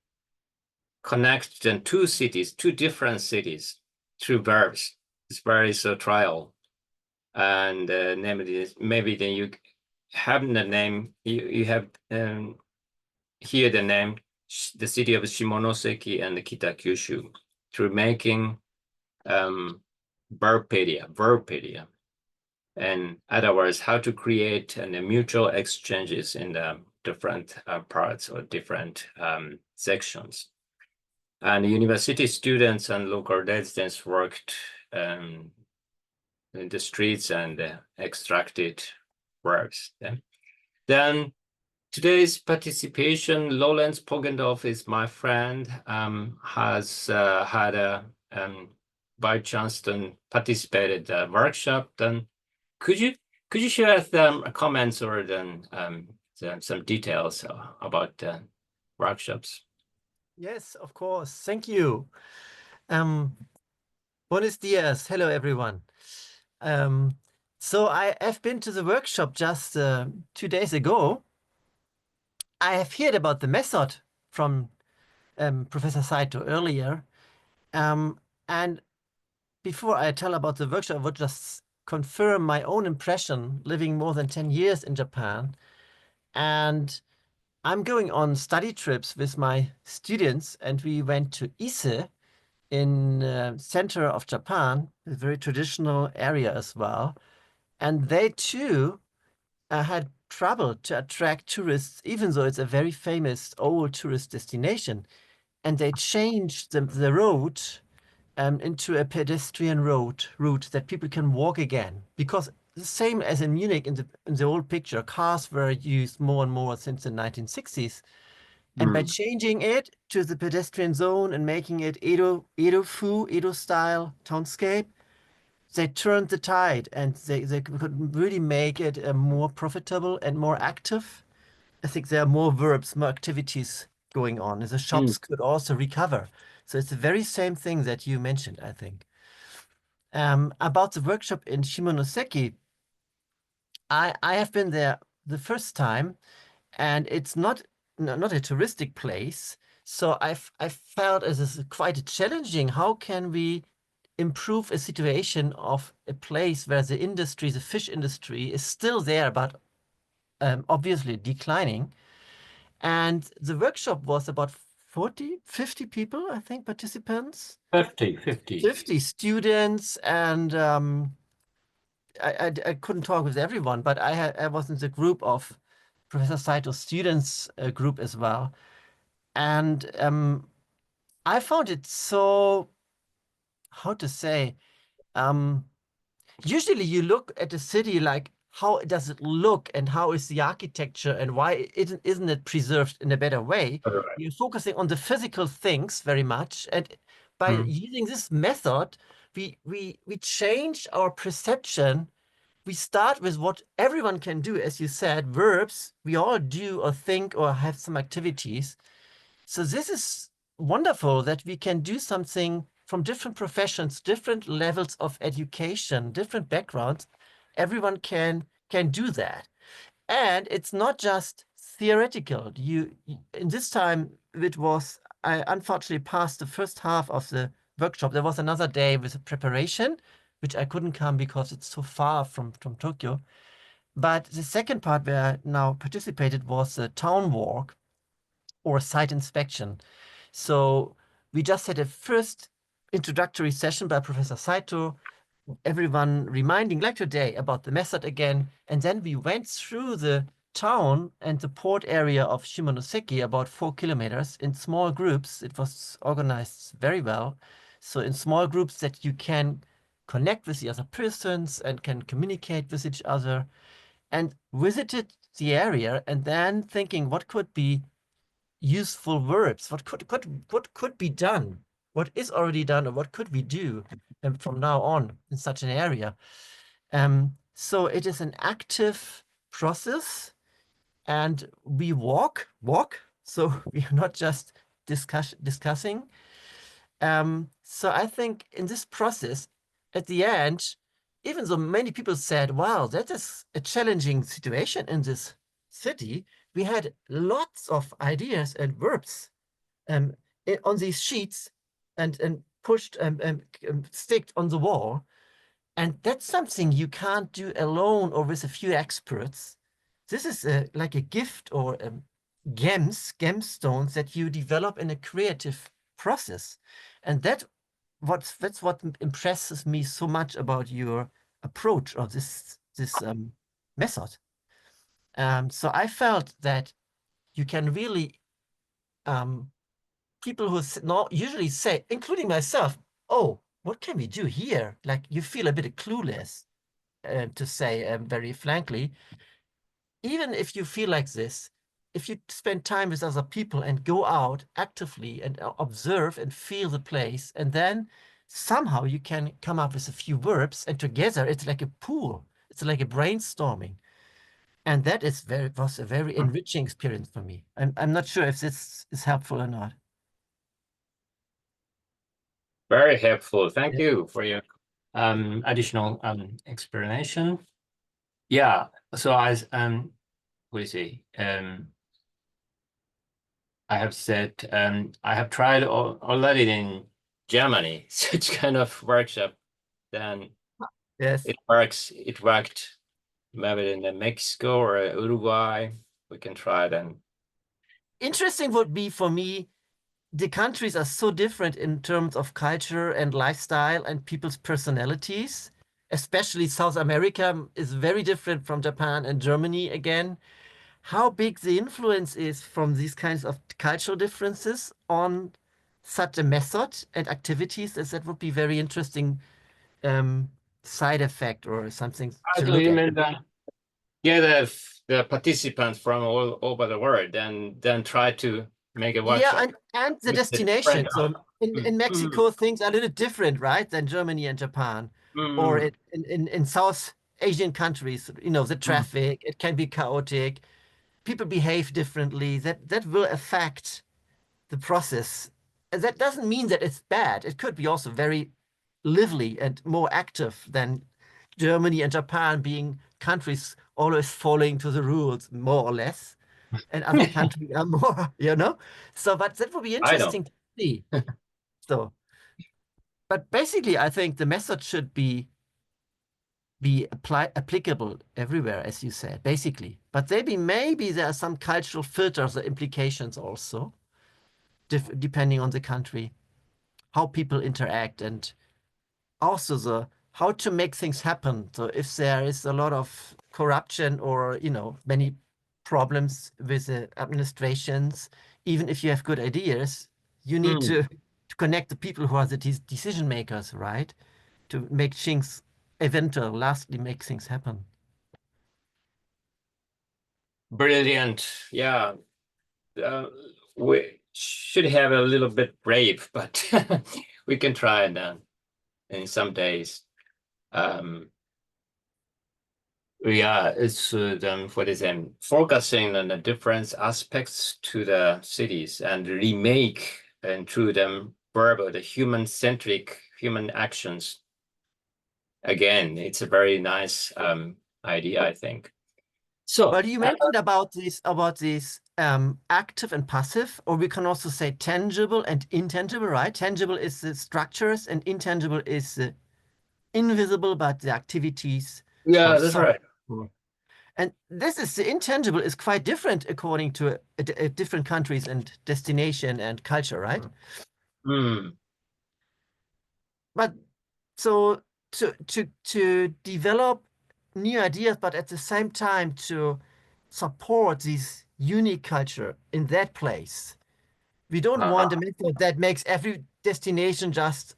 Speaker 2: connect then two different cities through verbs. It's very trial. And maybe then you have the name, you have here the name, the city of Shimonoseki and Kitakyushu, through making verbpedia. And other words, how to create mutual exchanges in the different parts or different sections. And university students and local residents worked in the streets and extracted works. Then today's participation, Lawrence Pogendorf is my friend, has had a by chance participated workshop. Then could you share some comments or then some details about the workshops?
Speaker 6: Yes, of course. Thank you. Buenos dias. Hello, everyone. So I've been to the workshop just 2 days ago. I have heard about the method from Professor Saito earlier. And before I tell about the workshop, I would just confirm my own impression living more than 10 years in Japan. And I'm going on study trips with my students, and we went to Ise in center of Japan, a very traditional area as well. And they too had trouble to attract tourists, even though it's a very famous old tourist destination. And they changed the road into a pedestrian route that people can walk again. Because the same as in Munich in the old picture, cars were used more and more since the 1960s. And by changing it to the pedestrian zone and making it Edo style townscape, they turned the tide, and they could really make it more profitable and more active. I think there are more verbs, more activities going on. The shops could also recover. So it's the very same thing that you mentioned, I think. About the workshop in Shimonoseki, I have been there the first time, and it's not a touristic place. So I felt as is quite challenging. How can we improve a situation of a place where the industry, the fish industry, is still there, but obviously declining? And the workshop was about 50 people, I think, participants. 50 students, and I couldn't talk with everyone, but I was in the group of Professor Saito's students group as well. And I found it so, how to say, usually you look at a city like, how does it look and how is the architecture and why isn't it preserved in a better way?
Speaker 2: Right.
Speaker 6: You're focusing on the physical things very much. And by using this method, we change our perception. We start with what everyone can do, as you said, verbs. We all do or think or have some activities. So this is wonderful that we can do something from different professions, different levels of education, different backgrounds. Everyone can do that. And it's not just theoretical. In this time, I unfortunately passed the first half of the workshop. There was another day with preparation, which I couldn't come because it's so far from Tokyo. But the second part where I now participated was the town walk or site inspection. So we just had a first introductory session by Professor Saito, everyone reminding, like today, about the method again. And then we went through the town and the port area of Shimonoseki, about 4 kilometers, in small groups. It was organized very well. So in small groups that you can connect with the other persons and can communicate with each other, and visited the area and then thinking what could be useful verbs, what could be done, what is already done, or what could we do from now on in such an area. So it is an active process, and we walk. So we are not just discussing. So I think in this process, at the end, even though many people said, wow, that is a challenging situation in this city, we had lots of ideas and verbs on these sheets and pushed and sticked on the wall. And that's something you can't do alone or with a few experts. This is like a gift or gemstones that you develop in a creative process. And that's what impresses me so much about your approach of this method. So I felt that you can really, people who usually say, including myself, oh, what can we do here? Like you feel a bit clueless, to say very frankly. Even if you feel like this, if you spend time with other people and go out actively and observe and feel the place, and then somehow you can come up with a few verbs, and together it's like a pool. It's like a brainstorming. And that was a very enriching experience for me. I'm not sure if this is helpful or not.
Speaker 2: Very helpful. Thank you for your additional explanation. Yeah. So as what do you say? I have said I have tried already in Germany such kind of workshop. Then
Speaker 6: yes,
Speaker 2: it works. It worked maybe in Mexico or Uruguay. We can try then.
Speaker 6: Interesting would be for me, the countries are so different in terms of culture and lifestyle and people's personalities. Especially South America is very different from Japan and Germany again. How big the influence is from these kinds of cultural differences on such a method and activities, that would be very interesting side effect or something to look at.
Speaker 2: Yeah, the participants from all over the world, then try to make a workshop.
Speaker 6: Yeah, and the destination. So in Mexico, things are a little different, right, than Germany and Japan, or in South Asian countries. The traffic, it can be chaotic. People behave differently. That will affect the process. And that doesn't mean that it's bad. It could be also very lively and more active than Germany and Japan being countries always following to the rules, more or less. And other countries are more, So, but that would be interesting to see. So, but basically, I think the method should be applicable everywhere, as you said, basically. But maybe there are some cultural filters or implications also, depending on the country, how people interact, and also how to make things happen. So if there is a lot of corruption or many problems with the administrations, even if you have good ideas, you need to connect the people who are the decision makers, right? To make things lastly make things happen.
Speaker 2: Brilliant. Yeah. We should have a little bit brave, but we can try it then in some days. It's what is focusing on the different aspects to the cities and remake and through them verbal, the human-centric human actions. Again, it's a very nice idea, I think. So,
Speaker 6: but you mentioned about this active and passive, or we can also say tangible and intangible, right? Tangible is the structures, and intangible is the invisible, but the activities.
Speaker 2: Yeah, that's right.
Speaker 6: And the intangible is quite different according to different countries and destination and culture, right? But so to develop new ideas, but at the same time to support this unique culture in that place, we don't want a method that makes every destination just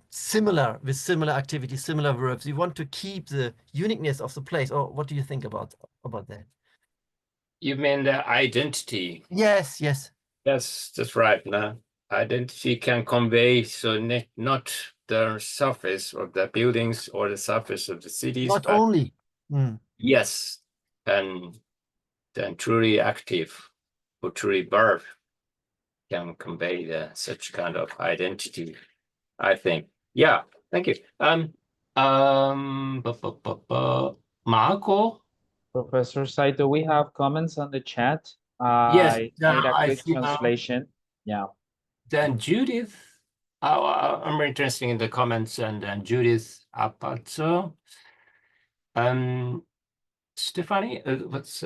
Speaker 6: similar, with similar activities, similar verbs. We want to keep the uniqueness of the place. Or what do you think about that?
Speaker 2: You mean the identity?
Speaker 6: Yes.
Speaker 2: That's right. No? Identity can convey not the surface of the buildings or the surface of the cities.
Speaker 6: Not only.
Speaker 2: Yes, and then truly active or truly verb can convey such kind of identity, I think. Yeah, thank you. Marco?
Speaker 1: Professor Saito, we have comments on the chat.
Speaker 2: Yes,
Speaker 1: I made a quick translation. Yeah.
Speaker 2: Then Judith, I'm very interested in the comments, and then Judith Apazzo. Stephanie, what's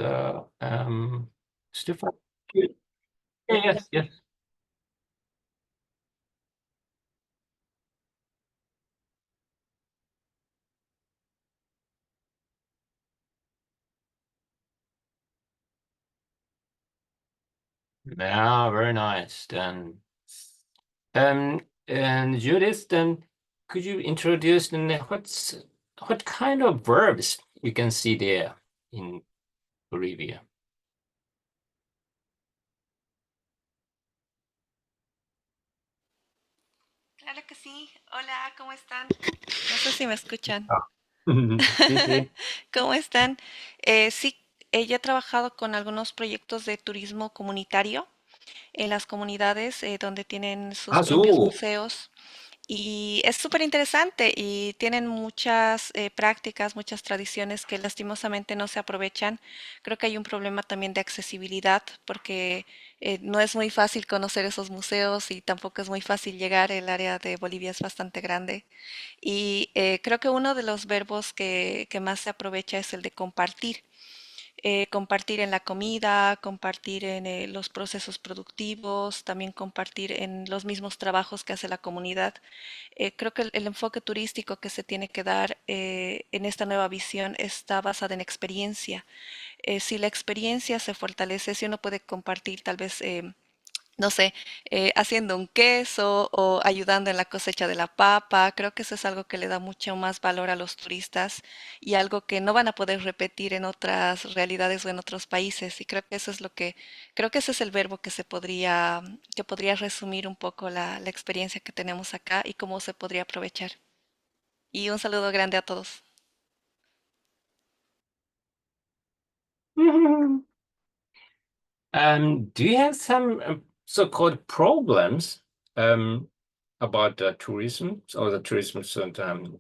Speaker 2: Stephanie? Yes. Yeah, very nice. Then, and Judith, then could you introduce what kind of verbs you can see there in Bolivia?
Speaker 7: Claro que sí. Hola, ¿cómo están? No sé si me escuchan.
Speaker 2: Sí, sí.
Speaker 7: ¿Cómo están? Sí, yo he trabajado con algunos proyectos de turismo comunitario en las comunidades donde tienen sus
Speaker 2: Ah,
Speaker 7: propios
Speaker 2: so.
Speaker 7: museos. Y es súper interesante y tienen muchas prácticas, muchas tradiciones que lastimosamente no se aprovechan. Creo que hay un problema también de accesibilidad porque no es muy fácil conocer esos museos y tampoco es muy fácil llegar. El área de Bolivia es bastante grande. Y creo que uno de los verbos que más se aprovecha es el de compartir. Compartir en la comida, compartir en los procesos productivos, también compartir en los mismos trabajos que hace la comunidad. Creo que el enfoque turístico que se tiene que dar en esta nueva visión está basada en experiencia. Si la experiencia se fortalece, si uno puede compartir tal vez no sé, haciendo un queso o ayudando en la cosecha de la papa. Creo que eso es algo que le da mucho más valor a los turistas y algo que no van a poder repetir en otras realidades o en otros países. Y creo que eso es creo que ese es el verbo que podría resumir un poco la experiencia que tenemos acá y cómo se podría aprovechar. Y un saludo grande a todos.
Speaker 2: Do you have some so-called problems about tourism or the tourism and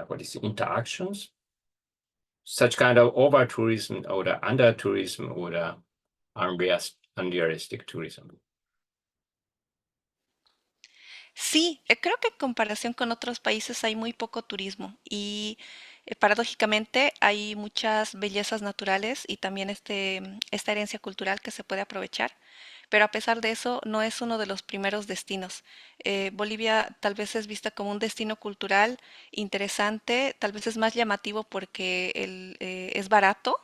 Speaker 2: what is it, interactions? Such kind of over tourism or the under tourism or the unrealistic tourism.
Speaker 7: Sí, creo que en comparación con otros países hay muy poco turismo y paradójicamente hay muchas bellezas naturales y también esta herencia cultural que se puede aprovechar, pero a pesar de eso no es uno de los primeros destinos. Bolivia tal vez es vista como un destino cultural interesante, tal vez es más llamativo porque es barato,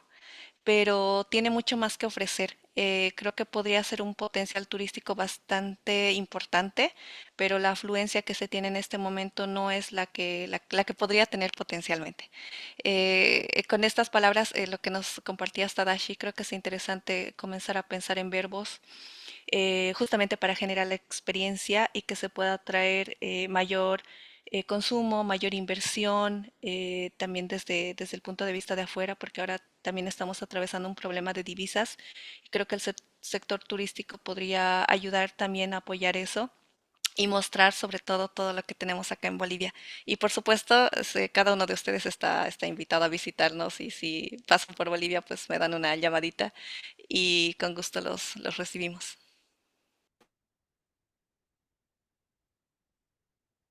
Speaker 7: pero tiene mucho más que ofrecer. Creo que podría ser un potencial turístico bastante importante, pero la afluencia que se tiene en este momento no es la que podría tener potencialmente. Con estas palabras, lo que nos compartía Tadashi, creo que es interesante comenzar a pensar en verbos justamente para generar la experiencia y que se pueda traer mayor consumo, mayor inversión, también desde el punto de vista de afuera, porque ahora también estamos atravesando un problema de divisas y creo que el sector turístico podría ayudar también a apoyar eso y mostrar sobre todo lo que tenemos acá en Bolivia. Y por supuesto, cada uno de ustedes está invitado a visitarnos y si pasan por Bolivia, pues me dan una llamadita y con gusto los recibimos.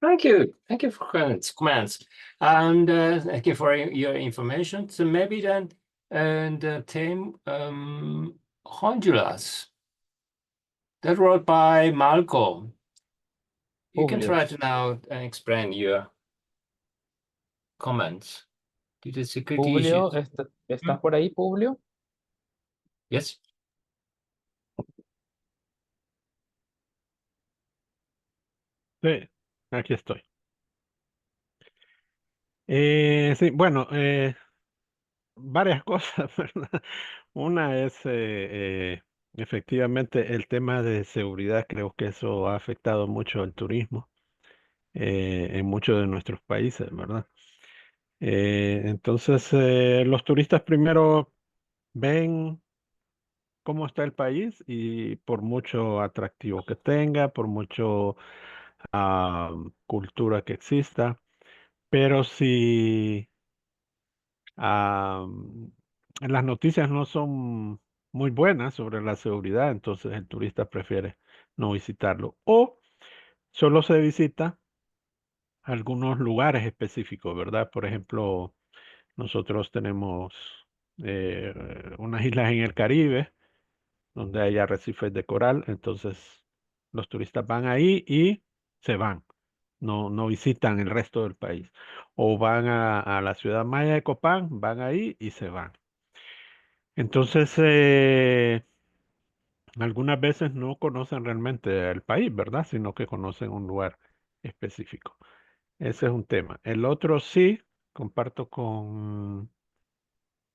Speaker 2: Thank you. Thank you for comments. And thank you for your information. So maybe then, and team Honduras, that wrote by Malcolm. You can try to now explain your comments due to security
Speaker 1: Publio,
Speaker 2: issues.
Speaker 1: ¿estás por ahí, Publio?
Speaker 2: Yes.
Speaker 8: Sí, aquí estoy. Sí, bueno, varias cosas, ¿verdad? Una es efectivamente el tema de seguridad. Creo que eso ha afectado mucho el turismo en muchos de nuestros países, ¿verdad? Entonces, los turistas primero ven cómo está el país y por mucho atractivo que tenga, por mucho cultura que exista, pero si las noticias no son muy buenas sobre la seguridad, entonces el turista prefiere no visitarlo. O solo se visita algunos lugares específicos, ¿verdad? Por ejemplo, nosotros tenemos eh, unas islas en el Caribe donde hay arrecifes de coral, entonces los turistas van ahí y se van. No visitan el resto del país. O van a la ciudad maya de Copán, van ahí y se van. Entonces, algunas veces no conocen realmente el país, ¿verdad? Sino que conocen un lugar específico. Ese es un tema. El otro sí, comparto con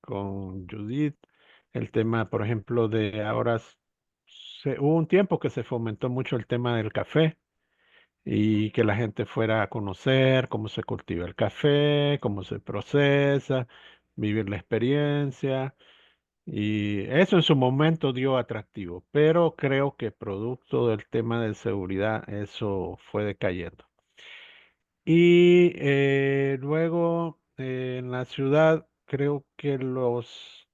Speaker 8: Judith, el tema, por ejemplo, de ahora, hubo un tiempo que se fomentó mucho el tema del café y que la gente fuera a conocer cómo se cultiva el café, cómo se procesa, vivir la experiencia. Y eso en su momento dio atractivo, pero creo que producto del tema de seguridad eso fue decayendo. Y luego en la ciudad creo que los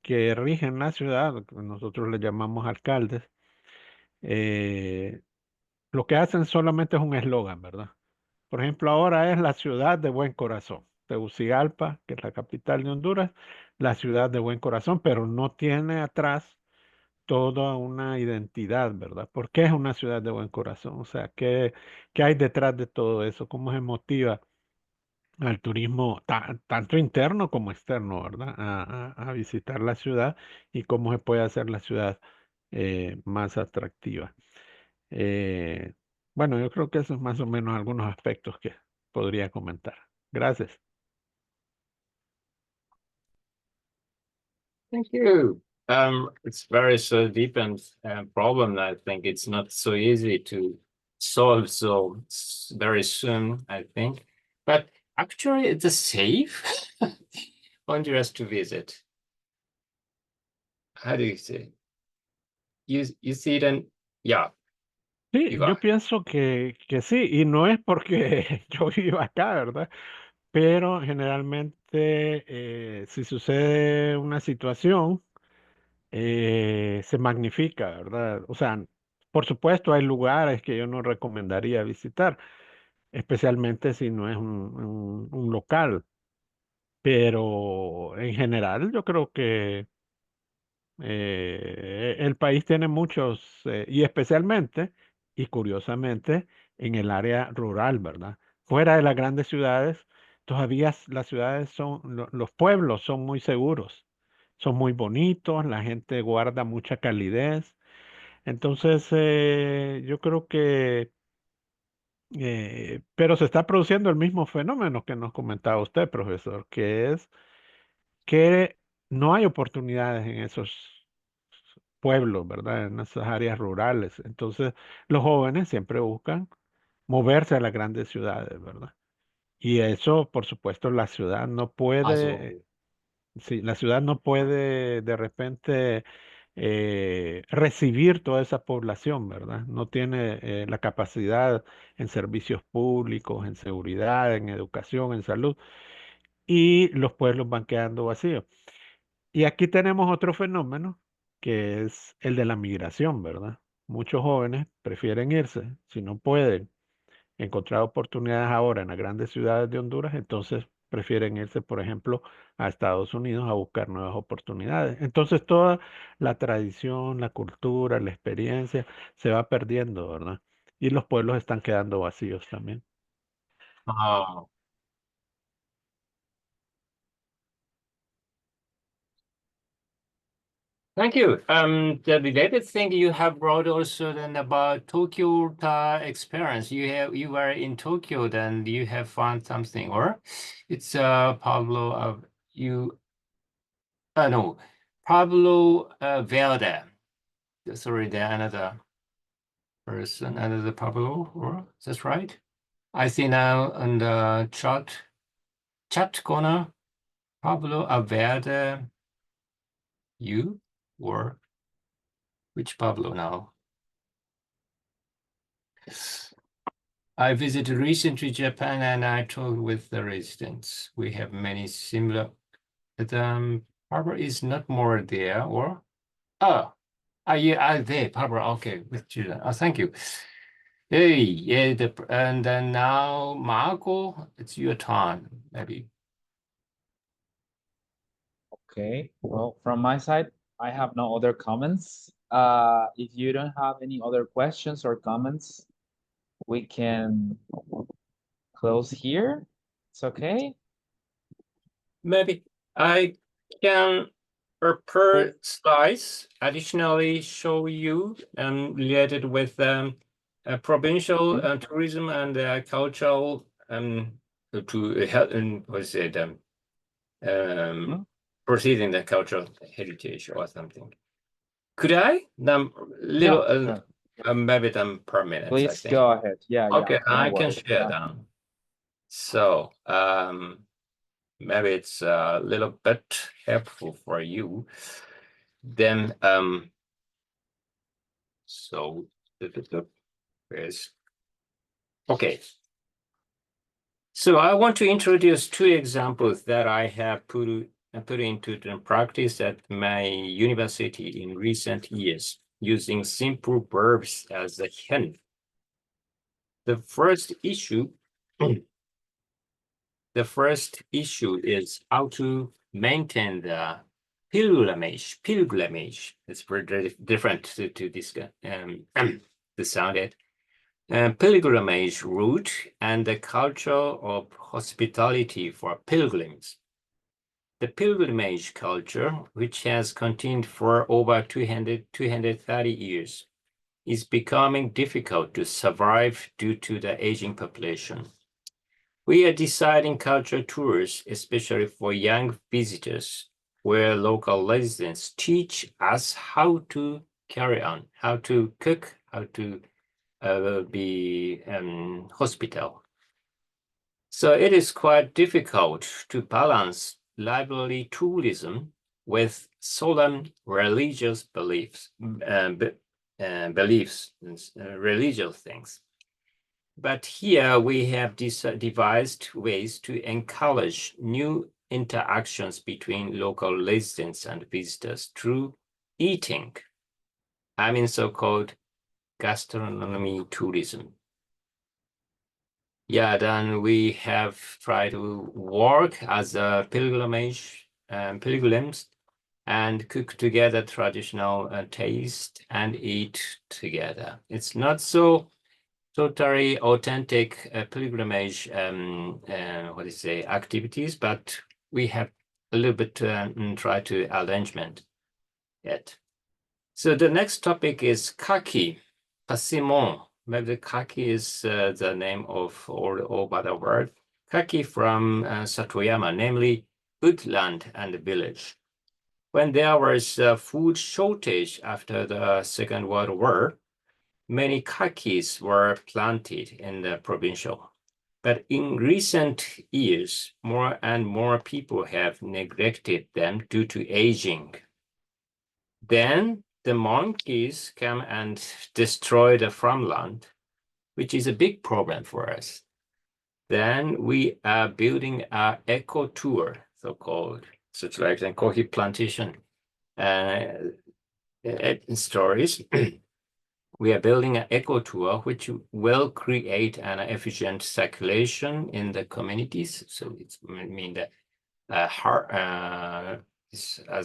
Speaker 8: que rigen la ciudad, que nosotros le llamamos alcaldes, lo que hacen solamente es un eslogan, ¿verdad? Por ejemplo, ahora es la ciudad de buen corazón. Tegucigalpa, que es la capital de Honduras, la ciudad de buen corazón, pero no tiene atrás toda una identidad, ¿verdad? ¿Por qué es una ciudad de buen corazón? O sea, ¿qué hay detrás de todo eso? ¿Cómo se motiva al turismo tanto interno como externo, ¿verdad? A visitar la ciudad y cómo se puede hacer la ciudad más atractiva. Eh, bueno, yo creo que esos es más o menos algunos aspectos que podría comentar. Gracias.
Speaker 2: Thank you. It's very so deep and problem. I think it's not so easy to solve so very soon, I think. But actually, it's safe Honduras to visit. How do you say? You see it yeah.
Speaker 8: Sí, yo pienso que sí, y no es porque yo vivo acá, ¿verdad? Pero generalmente si sucede una situación, se magnifica, ¿verdad? O sea, por supuesto hay lugares que yo no recomendaría visitar, especialmente si no es un local, pero en general yo creo que el país tiene muchos, y especialmente, y curiosamente, en el área rural, ¿verdad? Fuera de las grandes ciudades, todavía las ciudades son, los pueblos son muy seguros, son muy bonitos, la gente guarda mucha calidez. Entonces, yo creo que, pero se está produciendo el mismo fenómeno que nos comentaba usted, profesor, que es que no hay oportunidades en esos pueblos, ¿verdad? En esas áreas rurales. Entonces, los jóvenes siempre buscan moverse a las grandes ciudades, ¿verdad? Y eso, por supuesto, la ciudad no puede, sí, la ciudad no puede de repente recibir toda esa población, ¿verdad? No tiene la capacidad en servicios públicos, en seguridad, en educación, en salud, y los pueblos van quedando vacíos. Y aquí tenemos otro fenómeno que es el de la migración, ¿verdad? Muchos jóvenes prefieren irse, si no pueden encontrar oportunidades ahora en las grandes ciudades de Honduras, entonces prefieren irse, por ejemplo, a Estados Unidos a buscar nuevas oportunidades. Entonces toda la tradición, la cultura, la experiencia se va perdiendo, ¿verdad? Y los pueblos están quedando vacíos también.
Speaker 2: Oh. Thank you. The related thing you have brought also then about Tokyo experience. You were in Tokyo, then you have found something, or it's Pablo no, Pablo Verde. Sorry, there another person, another Pablo, or that's right? I see now on the chat corner, Pablo Verde. You or which Pablo now? I visited recently Japan and I talked with the residents. We have many similar. The Barbara is not more there, or yeah, there, Barbara. Okay, with children. Oh, thank you. Hey, yeah, and then now Marco, it's your turn, maybe.
Speaker 1: Okay, well, from my side, I have no other comments. If you don't have any other questions or comments, we can close here. It's okay?
Speaker 2: Maybe I can per slides additionally show you related with provincial tourism and cultural to help and what's it proceeding the cultural heritage or something. Could I? Little,
Speaker 1: Sure.
Speaker 2: maybe then per minute. I
Speaker 1: Please
Speaker 2: think.
Speaker 1: go ahead. Yeah,
Speaker 2: Okay,
Speaker 1: yeah.
Speaker 2: I
Speaker 1: No
Speaker 2: can
Speaker 1: worries.
Speaker 2: share down. So, maybe it's a little bit helpful for you. Then, so is okay. So I want to introduce two examples that I have put into the practice at my university in recent years, using simple verbs as a hint. The first issue is how to maintain the pilgrimage. It's very different to discuss to sound it. Pilgrimage route and the culture of hospitality for pilgrims. The pilgrimage culture, which has continued for over 230 years, is becoming difficult to survive due to the aging population. We are deciding culture tours, especially for young visitors, where local residents teach us how to carry on, how to cook, how to be hospital. So it is quite difficult to balance lively tourism with solemn religious beliefs, religious things. But here we have devised ways to encourage new interactions between local residents and visitors through eating. I mean, so-called gastronomy tourism. Yeah, then we have tried to work as a pilgrims and cook together traditional taste and eat together. It's not so totally authentic pilgrimage activities, but we have a little bit try to arrangement it. So the next topic is kaki, pasimon. Maybe kaki is the name of all but the word. Kaki from Satoyama, namely woodland and village. When there was a food shortage after the Second World War, many kakis were planted in the provincial. But in recent years, more and more people have neglected them due to aging. Then the monkeys come and destroy the farmland, which is a big problem for us. Then we are building an eco tour, so-called, such like a coffee plantation stories. We are building an eco tour, which will create an efficient circulation in the communities. So it's mean that as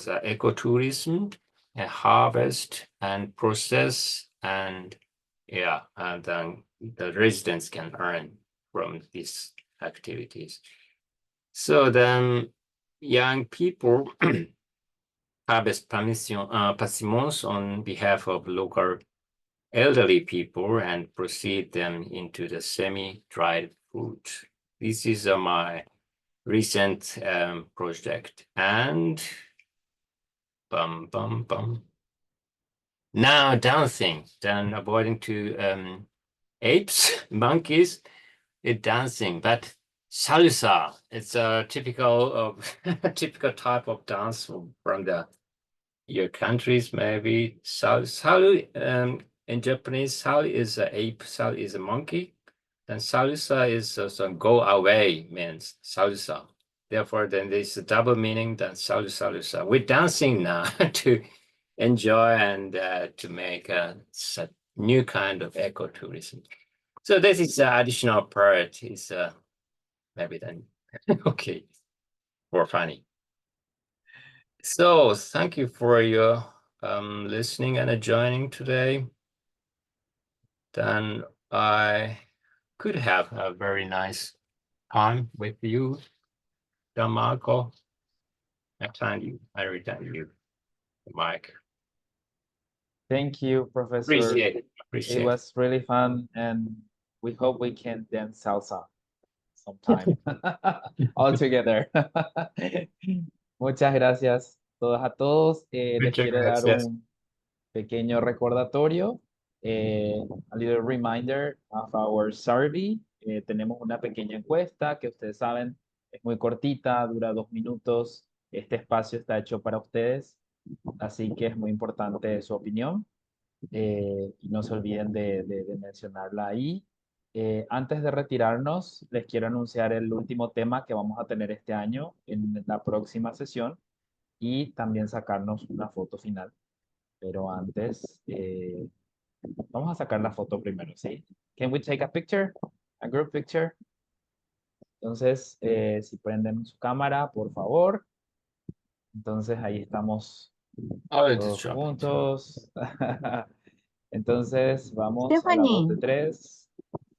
Speaker 2: an ecotourism, harvest and process, and yeah, and then the residents can earn from these activities. So then young people harvest persimmons on behalf of local elderly people and proceed them into the semi-dried food. This is my recent project. And now dancing, then avoiding to apes, monkeys, it's dancing, but salsa, it's a typical type of dance from your countries, maybe. Salu in Japanese, salu is an ape, salu is a monkey. Then salsa is also go away, means salsa. Therefore, then there's a double meaning, then salsa. We're dancing now to enjoy and to make a new kind of ecotourism. So this is the additional part, is maybe then, okay, for funny. So thank you for your listening and joining today. Then I could have a very nice time with you, Marco. I return you the mic.
Speaker 1: Thank you, Professor.
Speaker 2: Appreciate it.
Speaker 1: It was really fun, and we hope we can dance salsa sometime all together. Muchas gracias a todos. Les quiero dar un pequeño recordatorio. A little reminder of our survey. Tenemos una pequeña encuesta que ustedes saben es muy cortita, dura 2 minutos. Este espacio está hecho para ustedes, así que es muy importante su opinión. Y no se olviden de mencionarla ahí. Antes de retirarnos, les quiero anunciar el último tema que vamos a tener este año en la próxima sesión y también sacarnos una foto final. Pero antes, vamos a sacar la foto primero, ¿sí? Can we take a picture? A group picture. Entonces, si prenden su cámara, por favor. Entonces, ahí estamos todos juntos. Entonces, vamos a la voz de 3.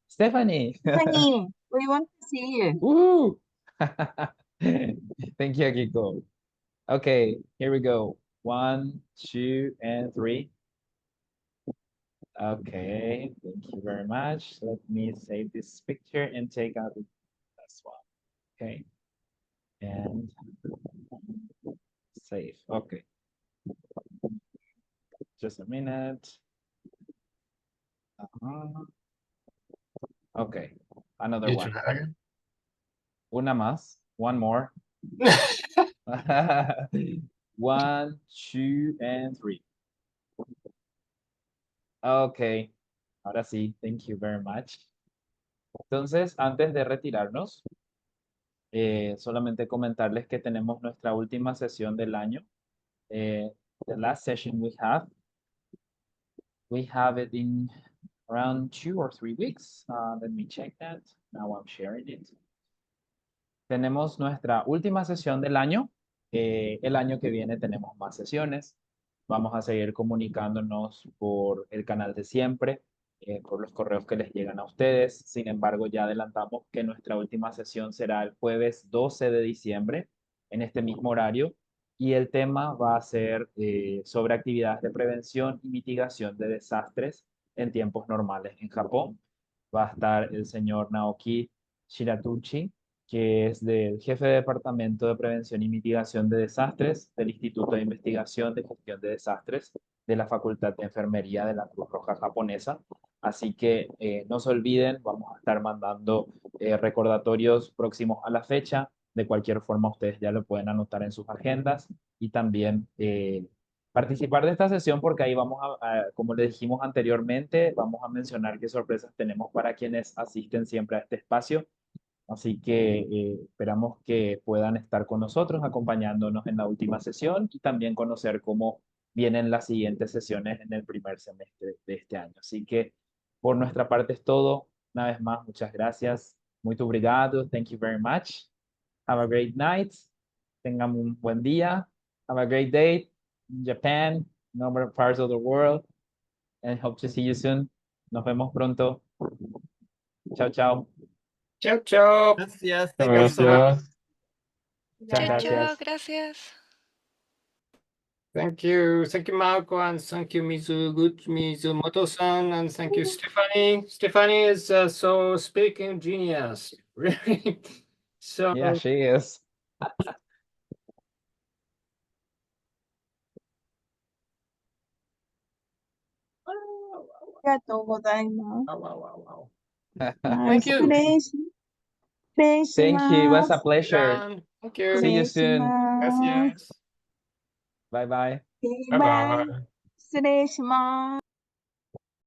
Speaker 1: Stephanie.
Speaker 3: Stephanie, we want to see you.
Speaker 1: Woo! Thank you, Akiko. Okay, here we go. 1, 2, and 3. Okay, thank you very much. Let me save this picture and take out the last one. Okay, and save. Okay, just a minute. Okay, another one. Una más. One more. 1, 2, and 3. Okay, ahora sí, thank you very much. Entonces, antes de retirarnos, solamente comentarles que tenemos nuestra última sesión del año. The last session we have it in around 2 or 3 weeks. Let me check that. Now I'm sharing it. Tenemos nuestra última sesión del año. El año que viene tenemos más sesiones. Vamos a seguir comunicándonos por el canal de siempre, por los correos que les llegan a ustedes. Sin embargo, ya adelantamos que nuestra última sesión será el jueves 12 de diciembre, en este mismo horario, y el tema va a ser sobre actividades de prevención y mitigación de desastres en tiempos normales en Japón. Va a estar el señor Naoki Shiratuchi, que es del jefe de Departamento de Prevención y Mitigación de Desastres del Instituto de Investigación de Gestión de Desastres de la Facultad de Enfermería de la Cruz Roja Japonesa. Así que no se olviden, vamos a estar mandando recordatorios próximos a la fecha. De cualquier forma, ustedes ya lo pueden anotar en sus agendas y también participar de esta sesión porque ahí vamos como le dijimos anteriormente, vamos a mencionar qué sorpresas tenemos para quienes asisten siempre a este espacio. Así que esperamos que puedan estar con nosotros acompañándonos en la última sesión y también conocer cómo vienen las siguientes sesiones en el primer semestre de este año. Así que por nuestra parte es todo. Una vez más, muchas gracias. Muito obrigado. Thank you very much. Have a great night. Tengan un buen día. Have a great day in Japan, in other parts of the world. And hope to see you soon. Nos vemos pronto. Chao, chao.
Speaker 2: Chao, chao.
Speaker 6: Gracias. Thank you so much.
Speaker 2: Gracias.
Speaker 1: Muchas
Speaker 7: Chao, chao,
Speaker 1: gracias.
Speaker 7: gracias.
Speaker 2: Thank you. Thank you, Marco, and thank you, Mizumoto-san, and thank you, Stephanie. Stephanie is so speaking genius. Really. So
Speaker 1: Yeah, she is.
Speaker 2: wow.
Speaker 3: Thank
Speaker 2: you.
Speaker 1: Thank you. It was a pleasure.
Speaker 2: Thank you.
Speaker 1: See you soon.
Speaker 2: Gracias.
Speaker 1: Bye bye.
Speaker 2: Bye bye.
Speaker 3: 失礼します。